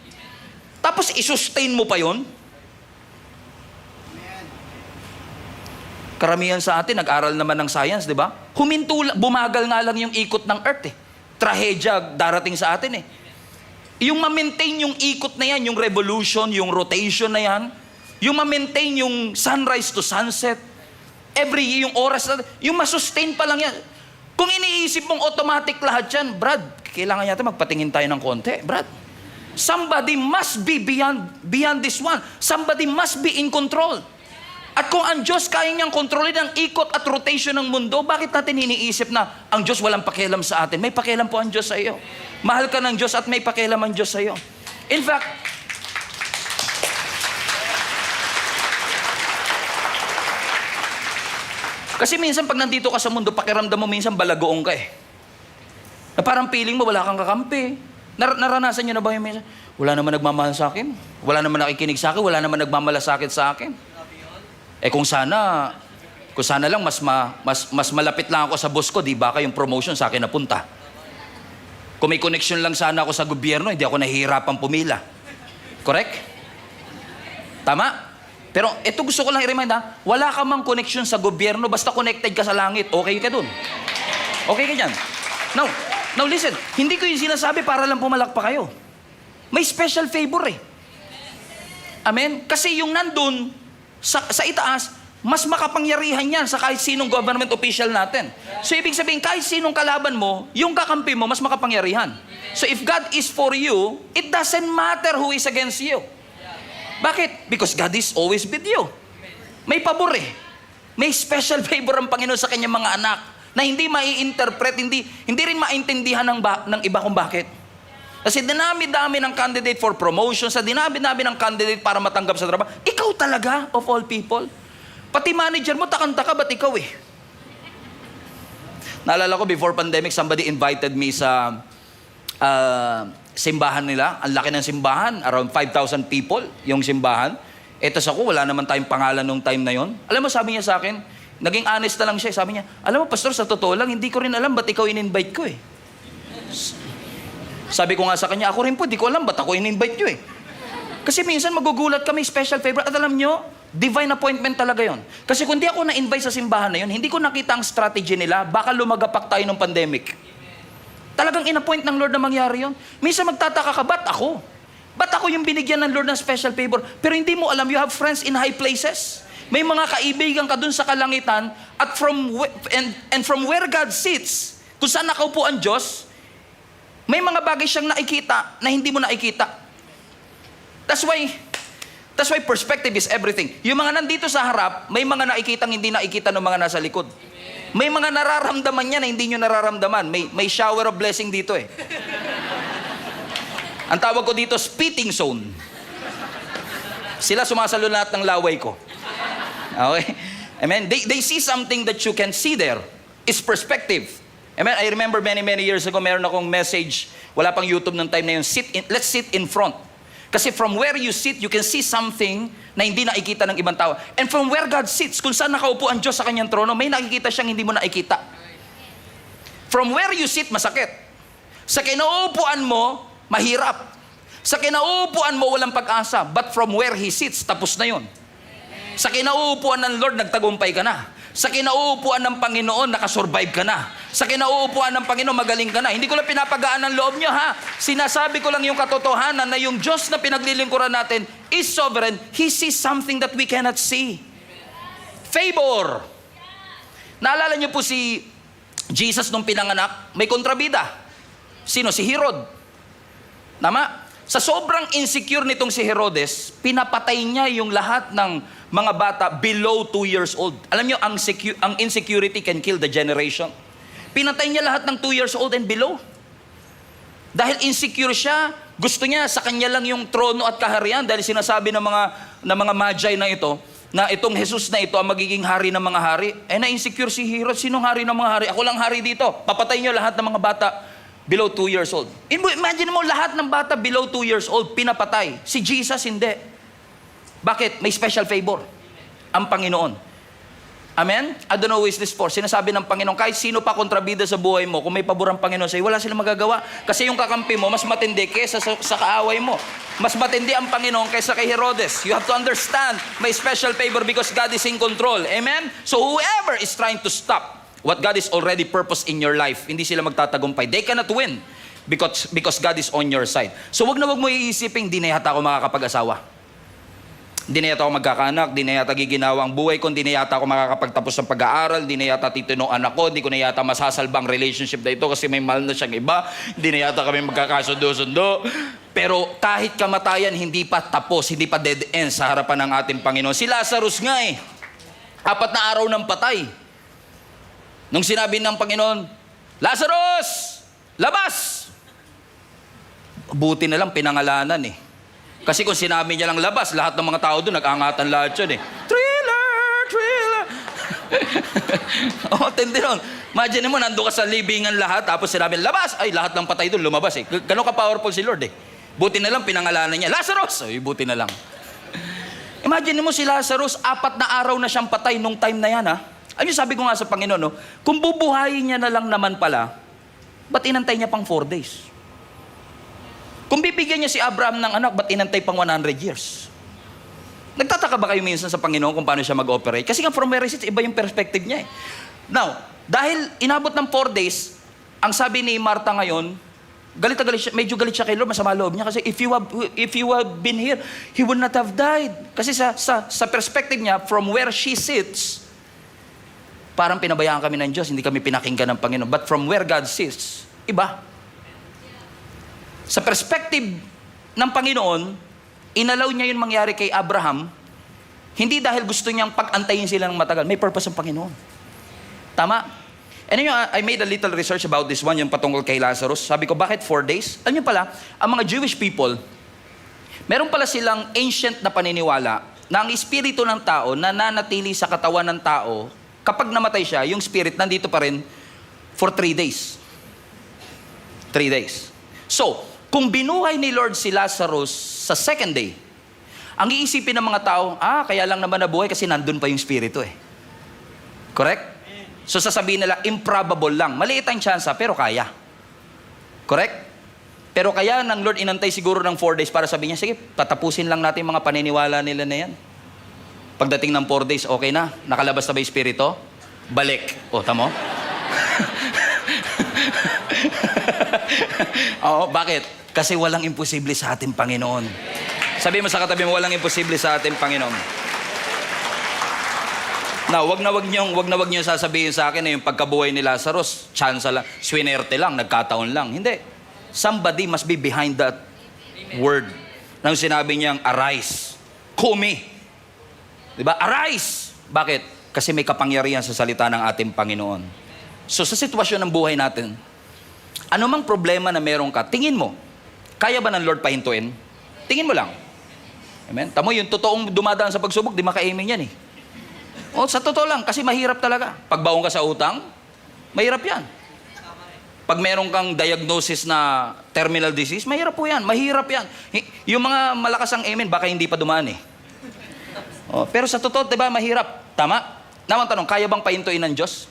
Tapos isustain mo pa yun? Karamihan sa atin, nag-aral naman ng science, di ba? Bumagal nga lang yung ikot ng earth eh. Trahedya darating sa atin eh. Yung ma-maintain yung ikot na yan, yung revolution, yung rotation na yan, yung ma-maintain yung sunrise to sunset, every year, yung oras na, yung masustain pa lang yan. Kung iniisip mong automatic lahat yan, Brad, kailangan yata magpatingin tayo ng konti, Brad. Somebody must be beyond this one. Somebody must be in control. At kung ang Diyos kaya niyang kontrolin ang ikot at rotation ng mundo, bakit natin iniisip na ang Diyos walang pakialam sa atin? May pakialam po ang Diyos sa iyo. Mahal ka ng Diyos at may pakialam ang Diyos sa iyo. In fact, kasi minsan pag nandito ka sa mundo, pakiramdam mo minsan balagoong ka eh. Na parang feeling mo wala kang kakampi. Naranasan niyo na ba yung minsan? Wala naman nagmamahal sa akin. Wala naman nakikinig sa akin. Wala naman nagmamalasakit sa akin. Eh kung sana lang mas malapit lang ako sa boss ko, di ba yung promotion sa akin napunta. Kung may connection lang sana ako sa gobyerno, hindi ako nahihirapan pumila. Correct? Tama? Pero ito gusto ko lang i-remind ha, wala ka mang connection sa gobyerno, basta connected ka sa langit, okay ka dun. Okay ka dyan. Now listen, hindi ko yung sinasabi para lang pumalak pa kayo. May special favor eh. Amen? Kasi yung nandun, sa itaas, mas makapangyarihan yan sa kahit sinong government official natin. So ibig sabihin, kahit sinong kalaban mo, yung kakampi mo, mas makapangyarihan. So if God is for you, it doesn't matter who is against you. Bakit? Because God is always with you. May pabor eh. May special favor ang Panginoon sa kanyang mga anak na hindi mai-interpret, hindi rin maintindihan ng iba kung bakit. Kasi dinami-dami ng candidate for promotion, sa dinami-dami ng candidate para matanggap sa trabaho, ikaw talaga, of all people. Pati manager mo, takanta ka, ba't ikaw eh? Naalala ko, before pandemic, somebody invited me sa simbahan nila. Ang laki ng simbahan, around 5,000 people yung simbahan. Etos ako, wala naman tayong pangalan nung time na yon. Alam mo, sabi niya sa akin, naging honest na lang siya. Sabi niya, alam mo, pastor, sa totoo lang, hindi ko rin alam ba't ikaw in-invite ko eh. Sabi ko nga sa kanya, ako rin po, di ko alam ba't ako in-invite nyo eh. Kasi minsan magugulat kami, special favor. At alam nyo, divine appointment talaga yon. Kasi kung di ako na-invite sa simbahan na yon, hindi ko nakita ang strategy nila, baka lumagapak tayo ng pandemic. Talagang in-appoint ng Lord na mangyari yon. Minsan magtataka ka, ba't ako? Ba't ako yung binigyan ng Lord ng special favor? Pero hindi mo alam, you have friends in high places. May mga kaibigan ka dun sa kalangitan, at from where God sits, kung saan nakaupo ang Diyos, may mga bagay siyang nakikita na hindi mo nakikita. That's why perspective is everything. Yung mga nandito sa harap, may mga nakikitang hindi nakikita ng mga nasa likod. May mga nararamdaman niya na hindi nyo nararamdaman. May shower of blessing dito eh. Ang tawag ko dito, spitting zone. Sila sumasalo lahat ng laway ko. Okay? Amen? They see something that you can see there. It's perspective. Amen? I remember many years ago, meron akong message, wala pang YouTube ng time na yun, let's sit in front. Kasi from where you sit, you can see something na hindi nakikita ng ibang tao. And from where God sits, kung saan nakaupo ang Diyos sa kanyang trono, may nakikita siyang hindi mo nakikita. From where you sit, masakit. Sa kinauupuan mo, mahirap. Sa kinauupuan mo, walang pag-asa. But from where He sits, tapos na yun. Sa kinauupuan ng Lord, nagtagumpay ka na. Sa kinauupuan ng Panginoon, nakasurvive ka na. Sa kinauupuan ng Panginoon, magaling ka na. Hindi ko lang pinapagaan ang loob nyo, ha? Sinasabi ko lang yung katotohanan na yung Diyos na pinaglilingkuran natin is sovereign. He sees something that we cannot see. Favor. Naalala nyo po si Jesus nung pinanganak, may kontrabida. Sino? Si Herod. Tama? Sa sobrang insecure nitong si Herodes, pinapatay niya yung lahat ng mga bata below 2 years old. Alam niyo, ang insecurity can kill the generation. Pinatay niya lahat ng 2 years old and below. Dahil insecure siya, gusto niya sa kanya lang yung trono at kaharian dahil sinasabi ng mga magi na ito, na itong Jesus na ito ang magiging hari ng mga hari. Eh na-insecure si Herod, sinong hari ng mga hari? Ako lang hari dito. Papatay niyo lahat ng mga bata below 2 years old. Imagine mo lahat ng bata below 2 years old, pinapatay. Si Jesus hindi. Bakit? May special favor. Ang Panginoon. Amen? I don't know who is this for. Sinasabi ng Panginoon, kahit sino pa kontrabida sa buhay mo, kung may pabor ang Panginoon sa'yo, wala silang magagawa. Kasi yung kakampi mo, mas matindi kaysa sa kaaway mo. Mas matindi ang Panginoon kaysa kay Herodes. You have to understand, may special favor because God is in control. Amen? So whoever is trying to stop what God is already purposed in your life, hindi sila magtatagumpay. They cannot win because God is on your side. So wag mo iisipin, di na yata ako makakapag-asawa. Di na yata ako magkakaanak, di na yata giginawa ang buhay ko, di na yata ako makakapagtapos ng pag-aaral, di na yata titino anak ko, di ko na yata masasalbang relationship na ito kasi may mahal na siyang iba, di na yata kami magkakasundo-sundo. Pero kahit kamatayan, hindi pa tapos, hindi pa dead end sa harapan ng ating Panginoon. Si Lazarus nga 4 na araw ng patay. Nung sinabi ng Panginoon, Lazarus! Labas! Buti na lang pinangalanan Kasi kung sinabi niya lang labas, lahat ng mga tao doon, nag-angatan lahat yun Thriller! Tindi nun. Imagine mo, nando ka sa libingan lahat, tapos sinabi, labas! Ay, lahat ng patay doon, lumabas Ganon ka-powerful si Lord Buti na lang, pinangalanan niya, Lazarus! Ay, buti na lang. Imagine mo si Lazarus, 4 na araw na siyang patay nung time na yan, Ano sabi ko nga sa Panginoon, kung bubuhayin niya na lang naman pala, ba't inantay niya pang 4 days? Kung bibigyan niya si Abraham ng anak, ba't inantay pang 100 years? Nagtataka ba kayo minsan sa Panginoon kung paano siya mag-operate? Kasi nga from where he sits, iba yung perspective niya Now, dahil inabot ng 4 days, ang sabi ni Martha ngayon, galit na galit siya, medyo galit siya kay Lord, masama loob niya. Kasi if you have been here, he would not have died. Kasi sa perspective niya, from where she sits, parang pinabayaan kami ng Diyos, hindi kami pinakinggan ng Panginoon. But from where God sits, iba. Sa perspective ng Panginoon, inalaw niya yung mangyari kay Abraham, hindi dahil gusto niyang pag-antayin sila ng matagal. May purpose ang Panginoon. Tama? And I made a little research about this one, yung patungkol kay Lazarus. Sabi ko, bakit 4 days? Alam niyo pala, ang mga Jewish people, meron pala silang ancient na paniniwala na ang espiritu ng tao na nanatili sa katawan ng tao, kapag namatay siya, yung spirit nandito pa rin for 3 days. 3 days. So, kung binuhay ni Lord si Lazarus sa 2nd day, ang iisipin ng mga tao, kaya lang naman nabuhay kasi nandun pa yung spirito Correct? So sasabihin nila, improbable lang. Maliit ang tsansa, pero kaya. Correct? Pero kaya ng Lord inantay siguro ng 4 days para sabihin niya, sige, patapusin lang natin mga paniniwala nila na yan. Pagdating ng 4 days, okay na. Nakalabas na ba yung spirito? Balik. Tamo? Bakit? Kasi walang imposible sa ating Panginoon. Sabi mo sa katabi mo, walang imposible sa ating Panginoon. Now, wag na wag niyo sasabihin sa akin na yung pagkabuhay ni Lazarus, chance lang, swinerte lang, nagkataon lang. Hindi. Somebody must be behind that word. Nang sinabi niyang, arise. Kumi. Diba? Arise. Bakit? Kasi may kapangyarihan sa salita ng ating Panginoon. So, sa sitwasyon ng buhay natin, anumang problema na meron ka, tingin mo, kaya ba ng Lord pahintuin? Tingin mo lang. Amen? Tamo yung totoong dumadaan sa pagsubok, di maka-amen yan sa totoo lang, kasi mahirap talaga. Pagbaon ka sa utang, mahirap yan. Pag meron kang diagnosis na terminal disease, mahirap po yan. Mahirap yan. Yung mga malakas ang amen, baka hindi pa dumaan pero sa totoo, diba, mahirap. Tama? Namang tanong, kaya bang pahintuin ng Diyos?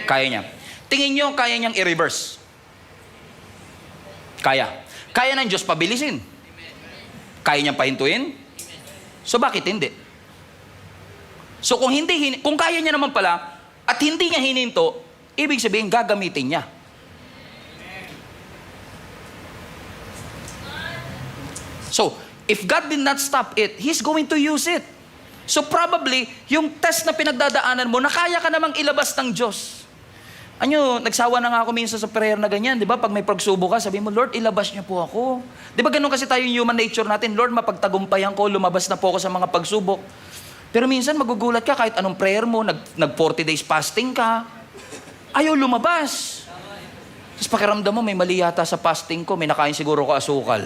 Kaya niya. Tingin nyo, kaya niyang i-reverse. Kaya. Kaya ng Diyos pabilisin. Kaya niyang pahintuin? So bakit hindi? So kung kaya niya naman pala at hindi niya hininto, ibig sabihin gagamitin niya. So, if God did not stop it, He's going to use it. So probably, yung test na pinagdadaanan mo, na kaya ka namang ilabas ng Diyos. Nagsawa na nga ako minsan sa prayer na ganyan, di ba? Pag may pagsubok ka, sabi mo, Lord, ilabas niyo po ako. Di ba ganun kasi tayo yung human nature natin? Lord, mapagtagumpayan ko, lumabas na po ako sa mga pagsubok. Pero minsan magugulat ka kahit anong prayer mo, nag 40 days fasting ka, ayaw lumabas. Tapos pakiramdam mo, may mali yata sa fasting ko, may nakain siguro ko asukal.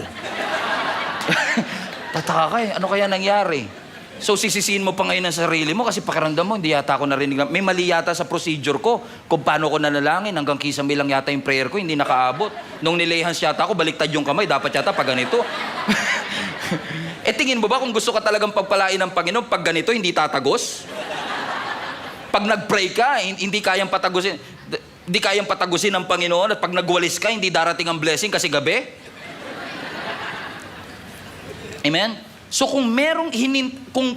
Tataka ka ano kaya nangyari? So sisisiin mo pa ngayon ang sarili mo kasi pakiramdam mo, hindi yata ako narinig. May mali yata sa procedure ko kung paano ko nanalangin. Hanggang kisame lang yata yung prayer ko, hindi nakaabot. Nung nilehans yata ako, baliktad yung kamay, dapat yata pag ganito. Tingin mo ba kung gusto ka talagang pagpalain ng Panginoon, pag ganito, hindi tatagos? Pag nag-pray ka, hindi kayang patagusin. Hindi kayang patagusin ng Panginoon at pag nagwalis ka, hindi darating ang blessing kasi gabi? Amen? So kung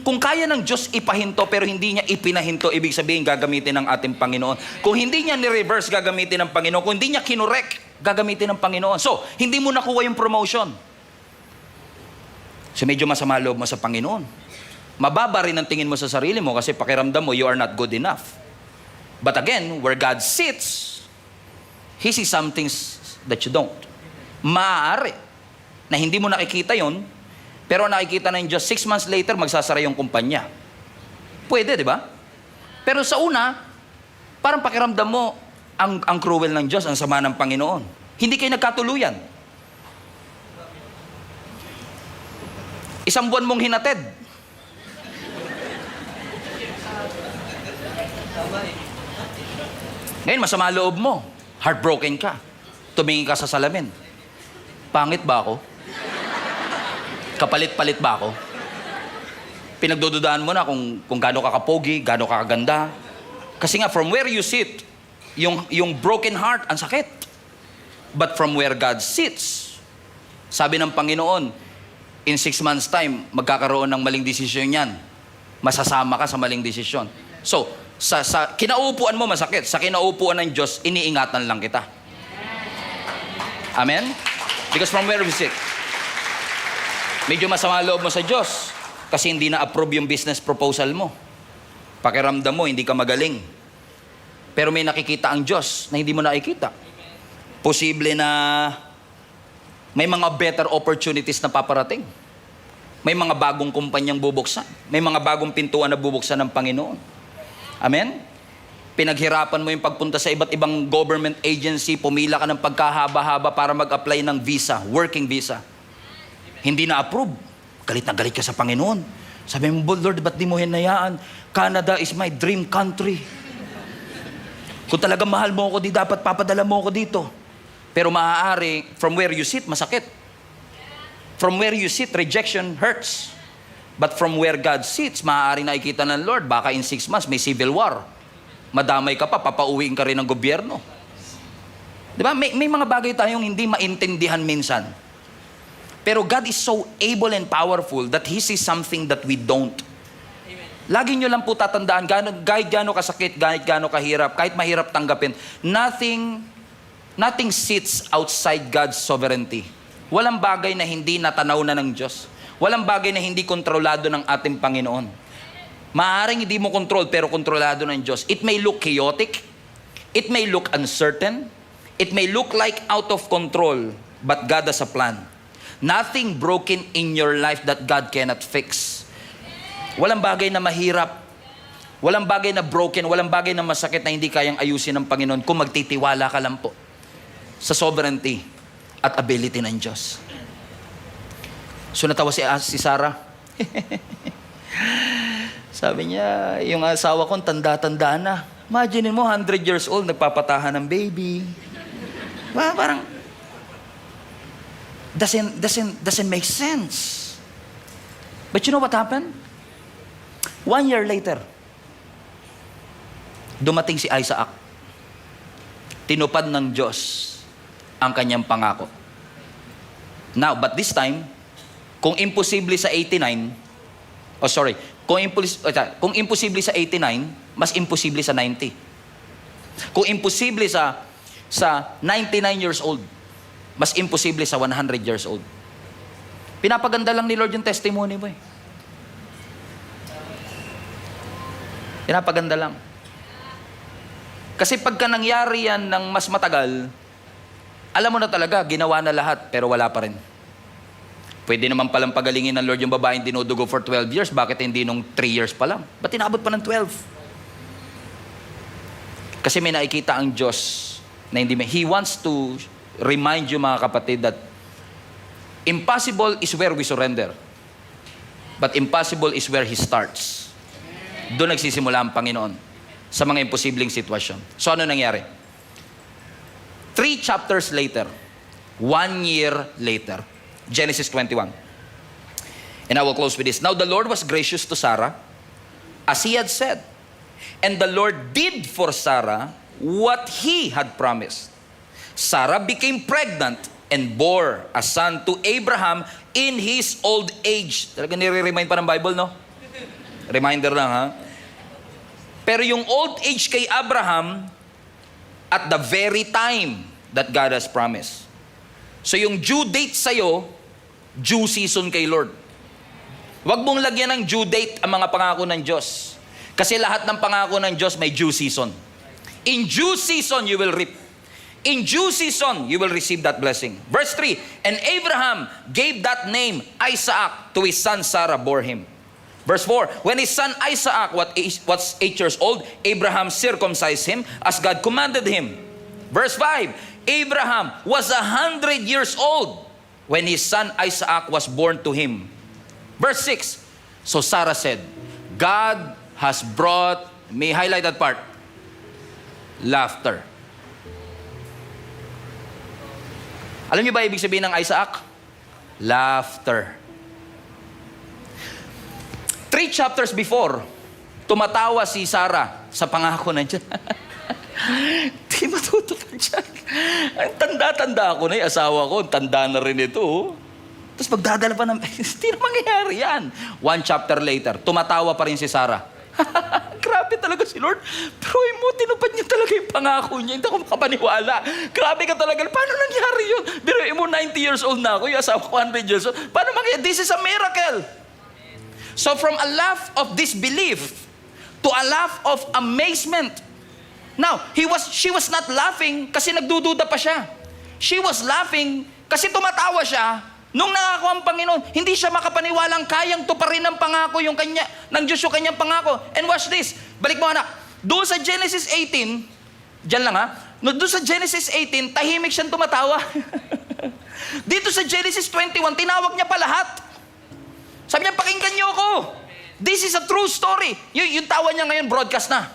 kung kaya ng Diyos ipahinto pero hindi niya ipinahinto, ibig sabihin gagamitin ng ating Panginoon. Kung hindi niya ni-reverse, gagamitin ng Panginoon. Kung hindi niya kinorek, gagamitin ng Panginoon. So, hindi mo nakuha yung promotion. So medyo masama loob mo sa Panginoon. Mababa rin ang tingin mo sa sarili mo kasi pakiramdam mo you are not good enough. But again, where God sits, He sees some things that you don't. Maaari na hindi mo nakikita yon, pero nakikita na yung Diyos, 6 months later, magsasara yung kumpanya. Pwede, di ba? Pero sa una, parang pakiramdam mo, ang cruel ng Diyos, ang sama ng Panginoon. Hindi kayo nagkatuluyan. 1 buwan mong hinatid. Ngayon, masama loob mo. Heartbroken ka. Tumingin ka sa salamin. Pangit ba ako? Kapalit-palit ba ako? Pinagdududaan mo na kung gaano ka kapogi, gaano ka kaganda. Kasi nga, from where you sit, yung broken heart, ang sakit. But from where God sits, sabi ng Panginoon, in 6 months' time, magkakaroon ng maling desisyon yan. Masasama ka sa maling desisyon. So, sa kinaupuan mo masakit, sa kinaupuan ng Diyos, iniingatan lang kita. Amen? Because from where we sit, medyo masama loob mo sa Diyos kasi hindi na-approve yung business proposal mo. Pakiramdam mo, hindi ka magaling. Pero may nakikita ang Diyos na hindi mo nakikita. Posible na may mga better opportunities na paparating. May mga bagong kumpanyang bubuksan. May mga bagong pintuan na bubuksan ng Panginoon. Amen? Pinaghirapan mo yung pagpunta sa iba't ibang government agency, pumila ka ng pagkahaba-haba para mag-apply ng visa, working visa. Hindi na-approve. Galit na galit ka sa Panginoon. Sabi mo, Lord, ba't di mo hinayaan? Canada is my dream country. Kung talagang mahal mo ako, di dapat papadala mo ako dito. Pero maaari, from where you sit, masakit. From where you sit, rejection hurts. But from where God sits, maaari nakikita ng Lord, baka in 6 months may civil war. Madamay ka pa, papauwiin ka rin ng gobyerno. Di ba? May mga bagay tayong hindi maintindihan minsan. Pero God is so able and powerful that He sees something that we don't. Amen. Lagi nyo lang po tatandaan, kahit gaano kasakit, kahit gaano kahirap, kahit mahirap tanggapin, nothing sits outside God's sovereignty. Walang bagay na hindi natanaw na ng Diyos. Walang bagay na hindi kontrolado ng ating Panginoon. Maaaring hindi mo control, pero kontrolado ng Diyos. It may look chaotic. It may look uncertain. It may look like out of control, but God has a plan. Nothing broken in your life that God cannot fix. Walang bagay na mahirap. Walang bagay na broken. Walang bagay na masakit na hindi kayang ayusin ng Panginoon kung magtitiwala ka lang po sa sovereignty at ability ng Diyos. So natawa si Sarah. Sabi niya, yung asawa ko tanda-tanda na. Imagine mo, 100 years old, nagpapatahan ng baby. Parang doesn't make sense. But you know what happened? 1 year later, dumating si Isaac. Tinupad ng Diyos ang kanyang pangako. Now, but this time, kung imposible sa 89, kung imposible sa 89, mas imposible sa 90. Kung imposible sa 99 years old, mas imposible sa 100 years old. Pinapaganda lang ni Lord yung testimony mo eh. Pinapaganda lang. Kasi pagka nangyari yan ng mas matagal, alam mo na talaga, ginawa na lahat, pero wala pa rin. Pwede naman palang pagalingin ng Lord yung babaeng dinudugo for 12 years. Bakit hindi nung 3 years pa lang? Ba't inabot pa ng 12? Kasi may nakikita ang Diyos na hindi may. He wants to remind you, mga kapatid, that impossible is where we surrender. But impossible is where He starts. Doon nagsisimula ang Panginoon sa mga imposibleng sitwasyon. So ano nangyari? 3 chapters later, 1 year later, Genesis 21. And I will close with this. Now the Lord was gracious to Sarah, as He had said. And the Lord did for Sarah what He had promised. Sarah became pregnant and bore a son to Abraham in his old age. Talaga nire-remind pa ng Bible, no? Reminder lang, ha? Pero yung old age kay Abraham, at the very time that God has promised. So yung due date sa'yo, due season kay Lord. Huwag mong lagyan ng due date ang mga pangako ng Diyos. Kasi lahat ng pangako ng Diyos may due season. In due season, you will reap. In due season, you will receive that blessing. Verse 3, and Abraham gave that name Isaac to his son Sarah bore him. Verse 4, when his son Isaac was 8 years old, Abraham circumcised him as God commanded him. Verse 5, Abraham was 100 years old when his son Isaac was born to him. Verse 6, so Sarah said, God has brought, may highlight that part, laughter. Alam niyo ba ibig sabihin ng Isaac? Laughter. 3 chapters before, tumatawa si Sarah sa pangako ng Diyos. Di matutupad siya. Ang tanda-tanda ako na yung asawa ko. Tanda na rin ito. Tapos pagdadala pa ng... Hindi na mangyayari yan. 1 chapter later, tumatawa pa rin si Sarah. Grabe talaga si Lord. Pero mo, tinupad niya talaga yung pangako niya. Hindi ako makapaniwala. Grabe ka talaga. Paano nangyari yun? Pero mo, 90 years old na ako. Yung asawa ko, 100 years old. Paano mangyayari? This is a miracle. So from a laugh of disbelief to a laugh of amazement. Now, she was not laughing kasi nagdududa pa siya. She was laughing kasi tumatawa siya nung nangako ang Panginoon. Hindi siya makapaniwalang kayang tuparin ng pangako yung kanya, ng Diyos yung kanyang pangako. And watch this. Balik mo anak. Doon sa Genesis 18, dyan lang ha. Doon sa Genesis 18, tahimik siyang tumatawa. Dito sa Genesis 21, tinawag niya pa lahat. Sabi niya, pakinggan niyo ako. This is a true story. Yung tawa niya ngayon, broadcast na.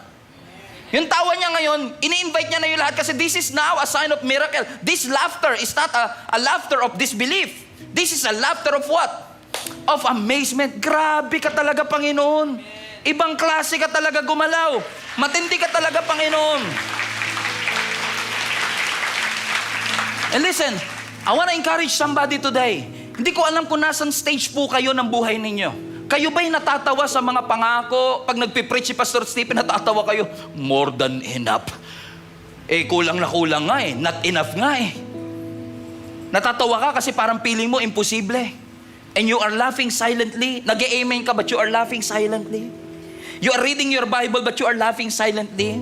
Yung tawa niya ngayon, ini-invite niya na yung lahat kasi this is now a sign of miracle. This laughter is not a laughter of disbelief. This is a laughter of what? Of amazement. Grabe ka talaga, Panginoon. Ibang klase ka talaga gumalaw. Matindi ka talaga, Panginoon. And listen, I want to encourage somebody today. Hindi ko alam kung nasan stage po kayo ng buhay ninyo. Kayo ba'y natatawa sa mga pangako? Pag nagpipreach si Pastor Stephen, natatawa kayo, more than enough. Kulang na kulang nga not enough nga Natatawa ka kasi parang feeling mo imposible. And you are laughing silently. Nag-amen ka but you are laughing silently. You are reading your Bible but you are laughing silently.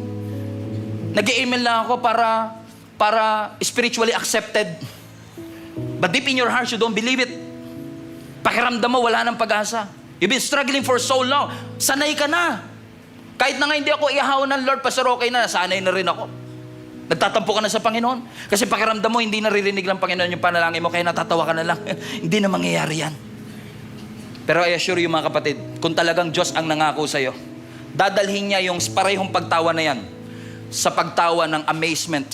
Nag-amen lang ako para spiritually accepted. But deep in your heart, you don't believe it. Pakiramdam mo, wala nang pag-asa. You've been struggling for so long. Sanay ka na. Kahit na nga hindi ako ihaw ng Lord, Pastor, okay na, sanay na rin ako. Nagtatampo ka na sa Panginoon. Kasi pakiramdam mo, hindi naririnig ng Panginoon yung panalangin mo, kaya natatawa ka na lang. Hindi na mangyayari yan. Pero I assure you mga kapatid, kung talagang Diyos ang nangako sa'yo, dadalhin niya yung parehong pagtawa na yan sa pagtawa ng amazement.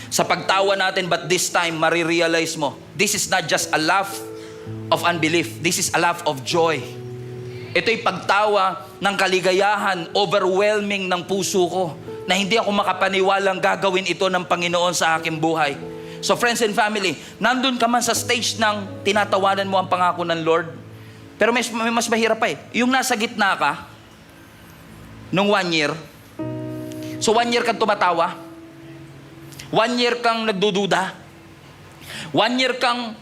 Sa pagtawa natin, but this time, marirealize mo, this is not just a laugh of unbelief. This is a laugh of joy. Ito'y pagtawa ng kaligayahan, overwhelming ng puso ko, na hindi ako makapaniwalang gagawin ito ng Panginoon sa aking buhay. So friends and family, nandun ka man sa stage ng tinatawanan mo ang pangako ng Lord, pero may mas mahirap pa yung nasa gitna ka, nung 1 year, so 1 year kang tumatawa, 1 year kang nagdududa, 1 year kang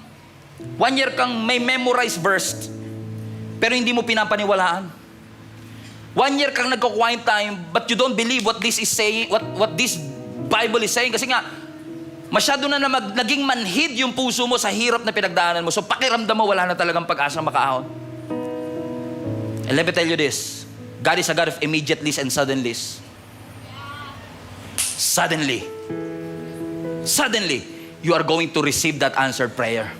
may memorized verse, pero hindi mo pinapaniwalaan. 1 year kang nagko-quiet time, but you don't believe what this is saying, what this Bible is saying. Kasi nga, masyado na naging manhid yung puso mo sa hirap na pinagdaanan mo. So pakiramdam mo, wala na talagang pag-asang makaahon. And let me tell you this, God is a God of immediatelys and suddenlies. Suddenly, you are going to receive that answered prayer.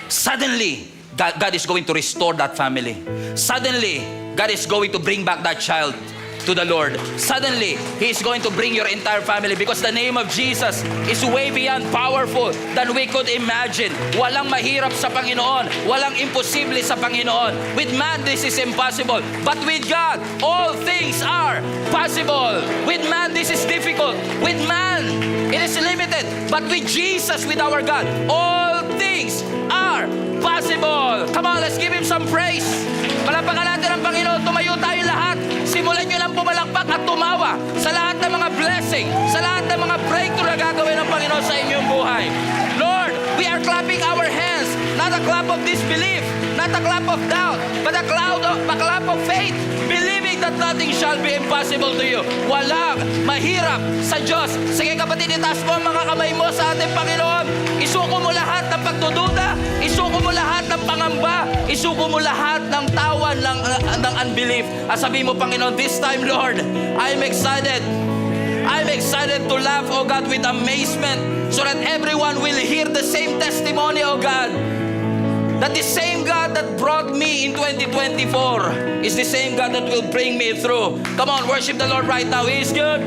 Suddenly, God is going to restore that family. Suddenly, God is going to bring back that child to the Lord. Suddenly, He is going to bring your entire family, because the name of Jesus is way beyond powerful than we could imagine. Walang mahirap sa Panginoon. Walang imposible sa Panginoon. With man, this is impossible. But with God, all things are possible. With man, this is difficult. With man, it is limited. But with Jesus, with our God, all things are possible. Come on, let's give Him some praise. Palapakan natin ang Panginoon. Tumayo tayo lahat. Simulan nyo lang pumalakpak at tumawa sa lahat ng mga blessing, sa lahat ng mga breakthrough na gagawin ng Panginoon sa inyong buhay. Lord, we are clapping our hands, not a clap of disbelief, not a clap of doubt, but a clap of faith, believing that nothing shall be impossible to you. Walang mahirap sa Diyos. Sige kapatid, itaas mo ang mga kamay mo sa ating Panginoon. Isuko mo lahat ng pagdududa, isuko mo lahat ng pangamba, isuko mo lahat ng tawan ng unbelief. At sabi mo, Panginoon, this time, Lord, I'm excited. I'm excited to laugh, oh God, with amazement, so that everyone will hear the same testimony, oh God, that the same God that brought me in 2024 is the same God that will bring me through. Come on, worship the Lord right now. He is good.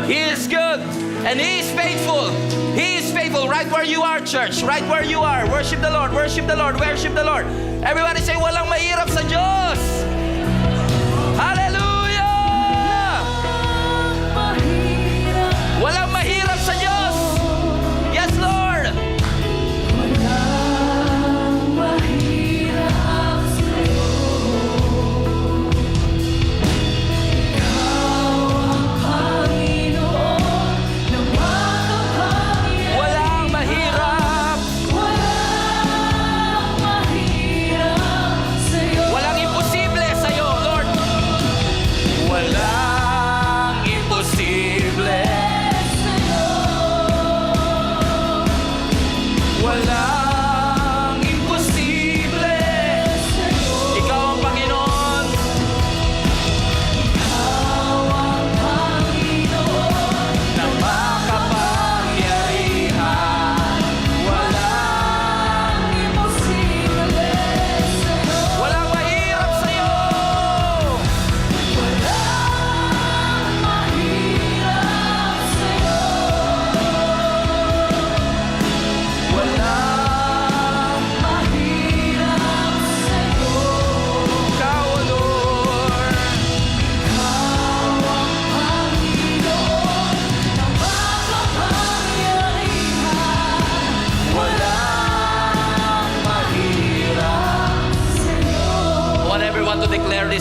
He is good. And He is faithful. He is faithful. Right where you are, church. Right where you are. Worship the Lord. Worship the Lord. Worship the Lord. Everybody say, walang mahirap sa Diyos. Hallelujah! Walang mahirap sa Diyos. Yes, Lord.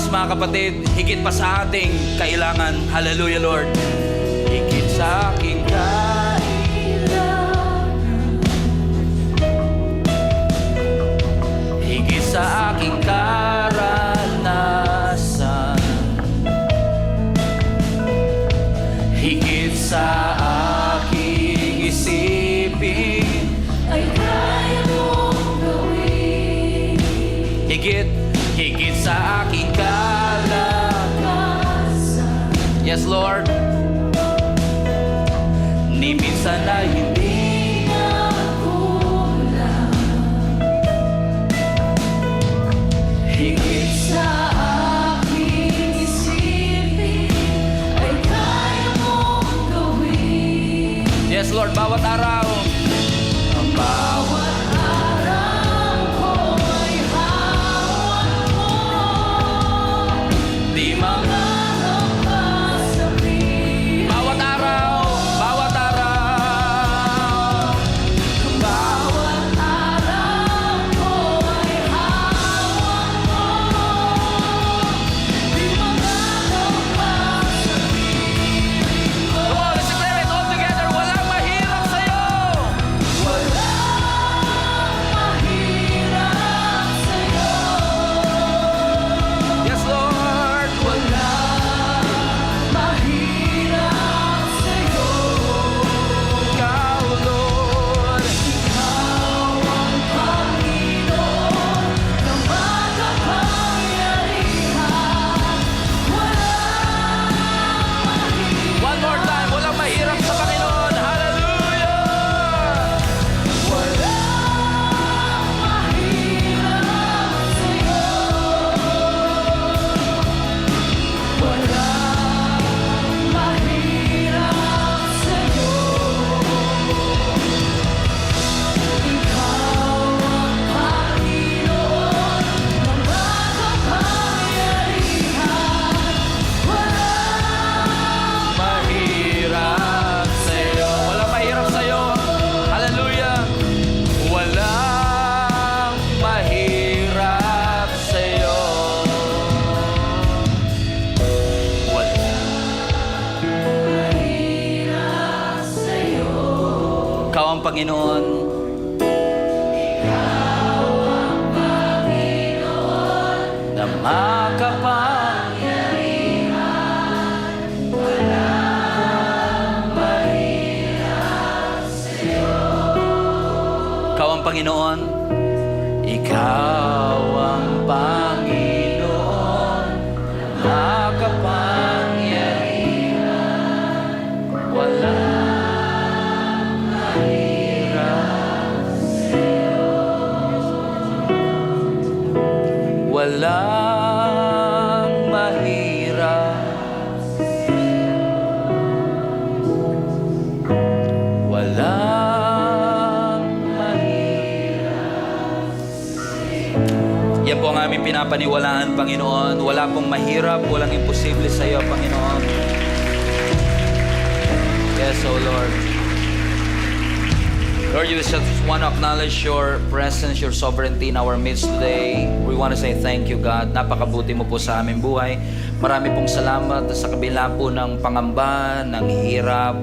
Mga kapatid, higit pa sa ating kailangan. Hallelujah, Lord. Higit sa aking kailangan, higit sa aking karanasan, higit sa aking isipin, ay kaya mong gawin. Higit sa aking kalakasan. Yes, Lord. Ni minsan na hindi na kulang. Higit sa aking isipin, ay kaya mong gawin. Yes, Lord, bawat araw. Ang bawat Ikaw ang Panginoon. Na makapangyarihan, walang mahirap sa'yo. Ikaw ang Panginoon. Ikaw ang Panginoon, makapangyarihan, walang mahirap sa'yo. Walang mahirap, walang mahirap. Yan po ang aming pinapaniwalaan, Panginoon. Wala pong mahirap, walang imposible sa iyo, Panginoon. Yes, O Lord. Lord, we just want to acknowledge your presence, your sovereignty in our midst today. We want to say thank you, God. Napakabuti mo po sa aming buhay. Marami pong salamat sa kabila po ng pangamba, ng hirap,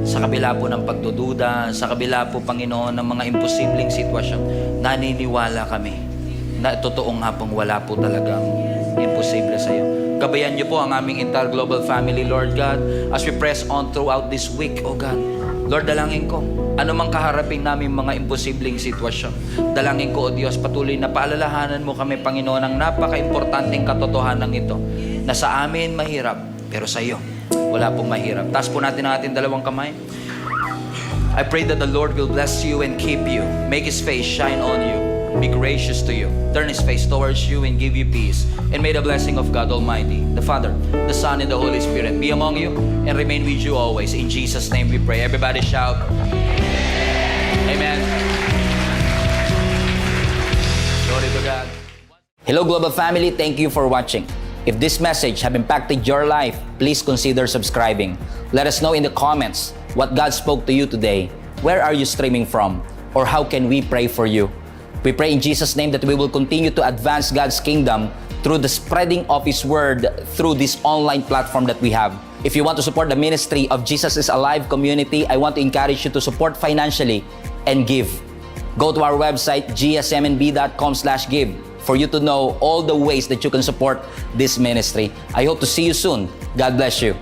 sa kabila po ng pagdududa, sa kabila po, Panginoon, ng mga imposibleng sitwasyon. Naniniwala kami na totoo nga pong wala po talagang imposible sa iyo. Gabayan niyo po ang aming entire global family, Lord God, as we press on throughout this week, O God. Lord, dalangin ko, anumang kaharapin namin mga imposibleng sitwasyon, dalangin ko, O Diyos, patuloy na paalalahanan mo kami, Panginoon, ang napaka-importanteng katotohanan ito, na sa amin mahirap, pero sa iyo, wala pong mahirap. Taas po natin ang ating dalawang kamay. I pray that the Lord will bless you and keep you, make His face shine on you, be gracious to you, turn His face towards you and give you peace. And may the blessing of God Almighty, the Father, the Son, and the Holy Spirit be among you and remain with you always. In Jesus' name we pray. Everybody shout, Amen. Glory to God. Hello, Global Family. Thank you for watching. If this message have impacted your life, please consider subscribing. Let us know in the comments what God spoke to you today. Where are you streaming from? Or how can we pray for you? We pray in Jesus' name that we will continue to advance God's kingdom through the spreading of His Word through this online platform that we have. If you want to support the ministry of Jesus is Alive community, I want to encourage you to support financially and give. Go to our website, gsmnb.com/give, for you to know all the ways that you can support this ministry. I hope to see you soon. God bless you.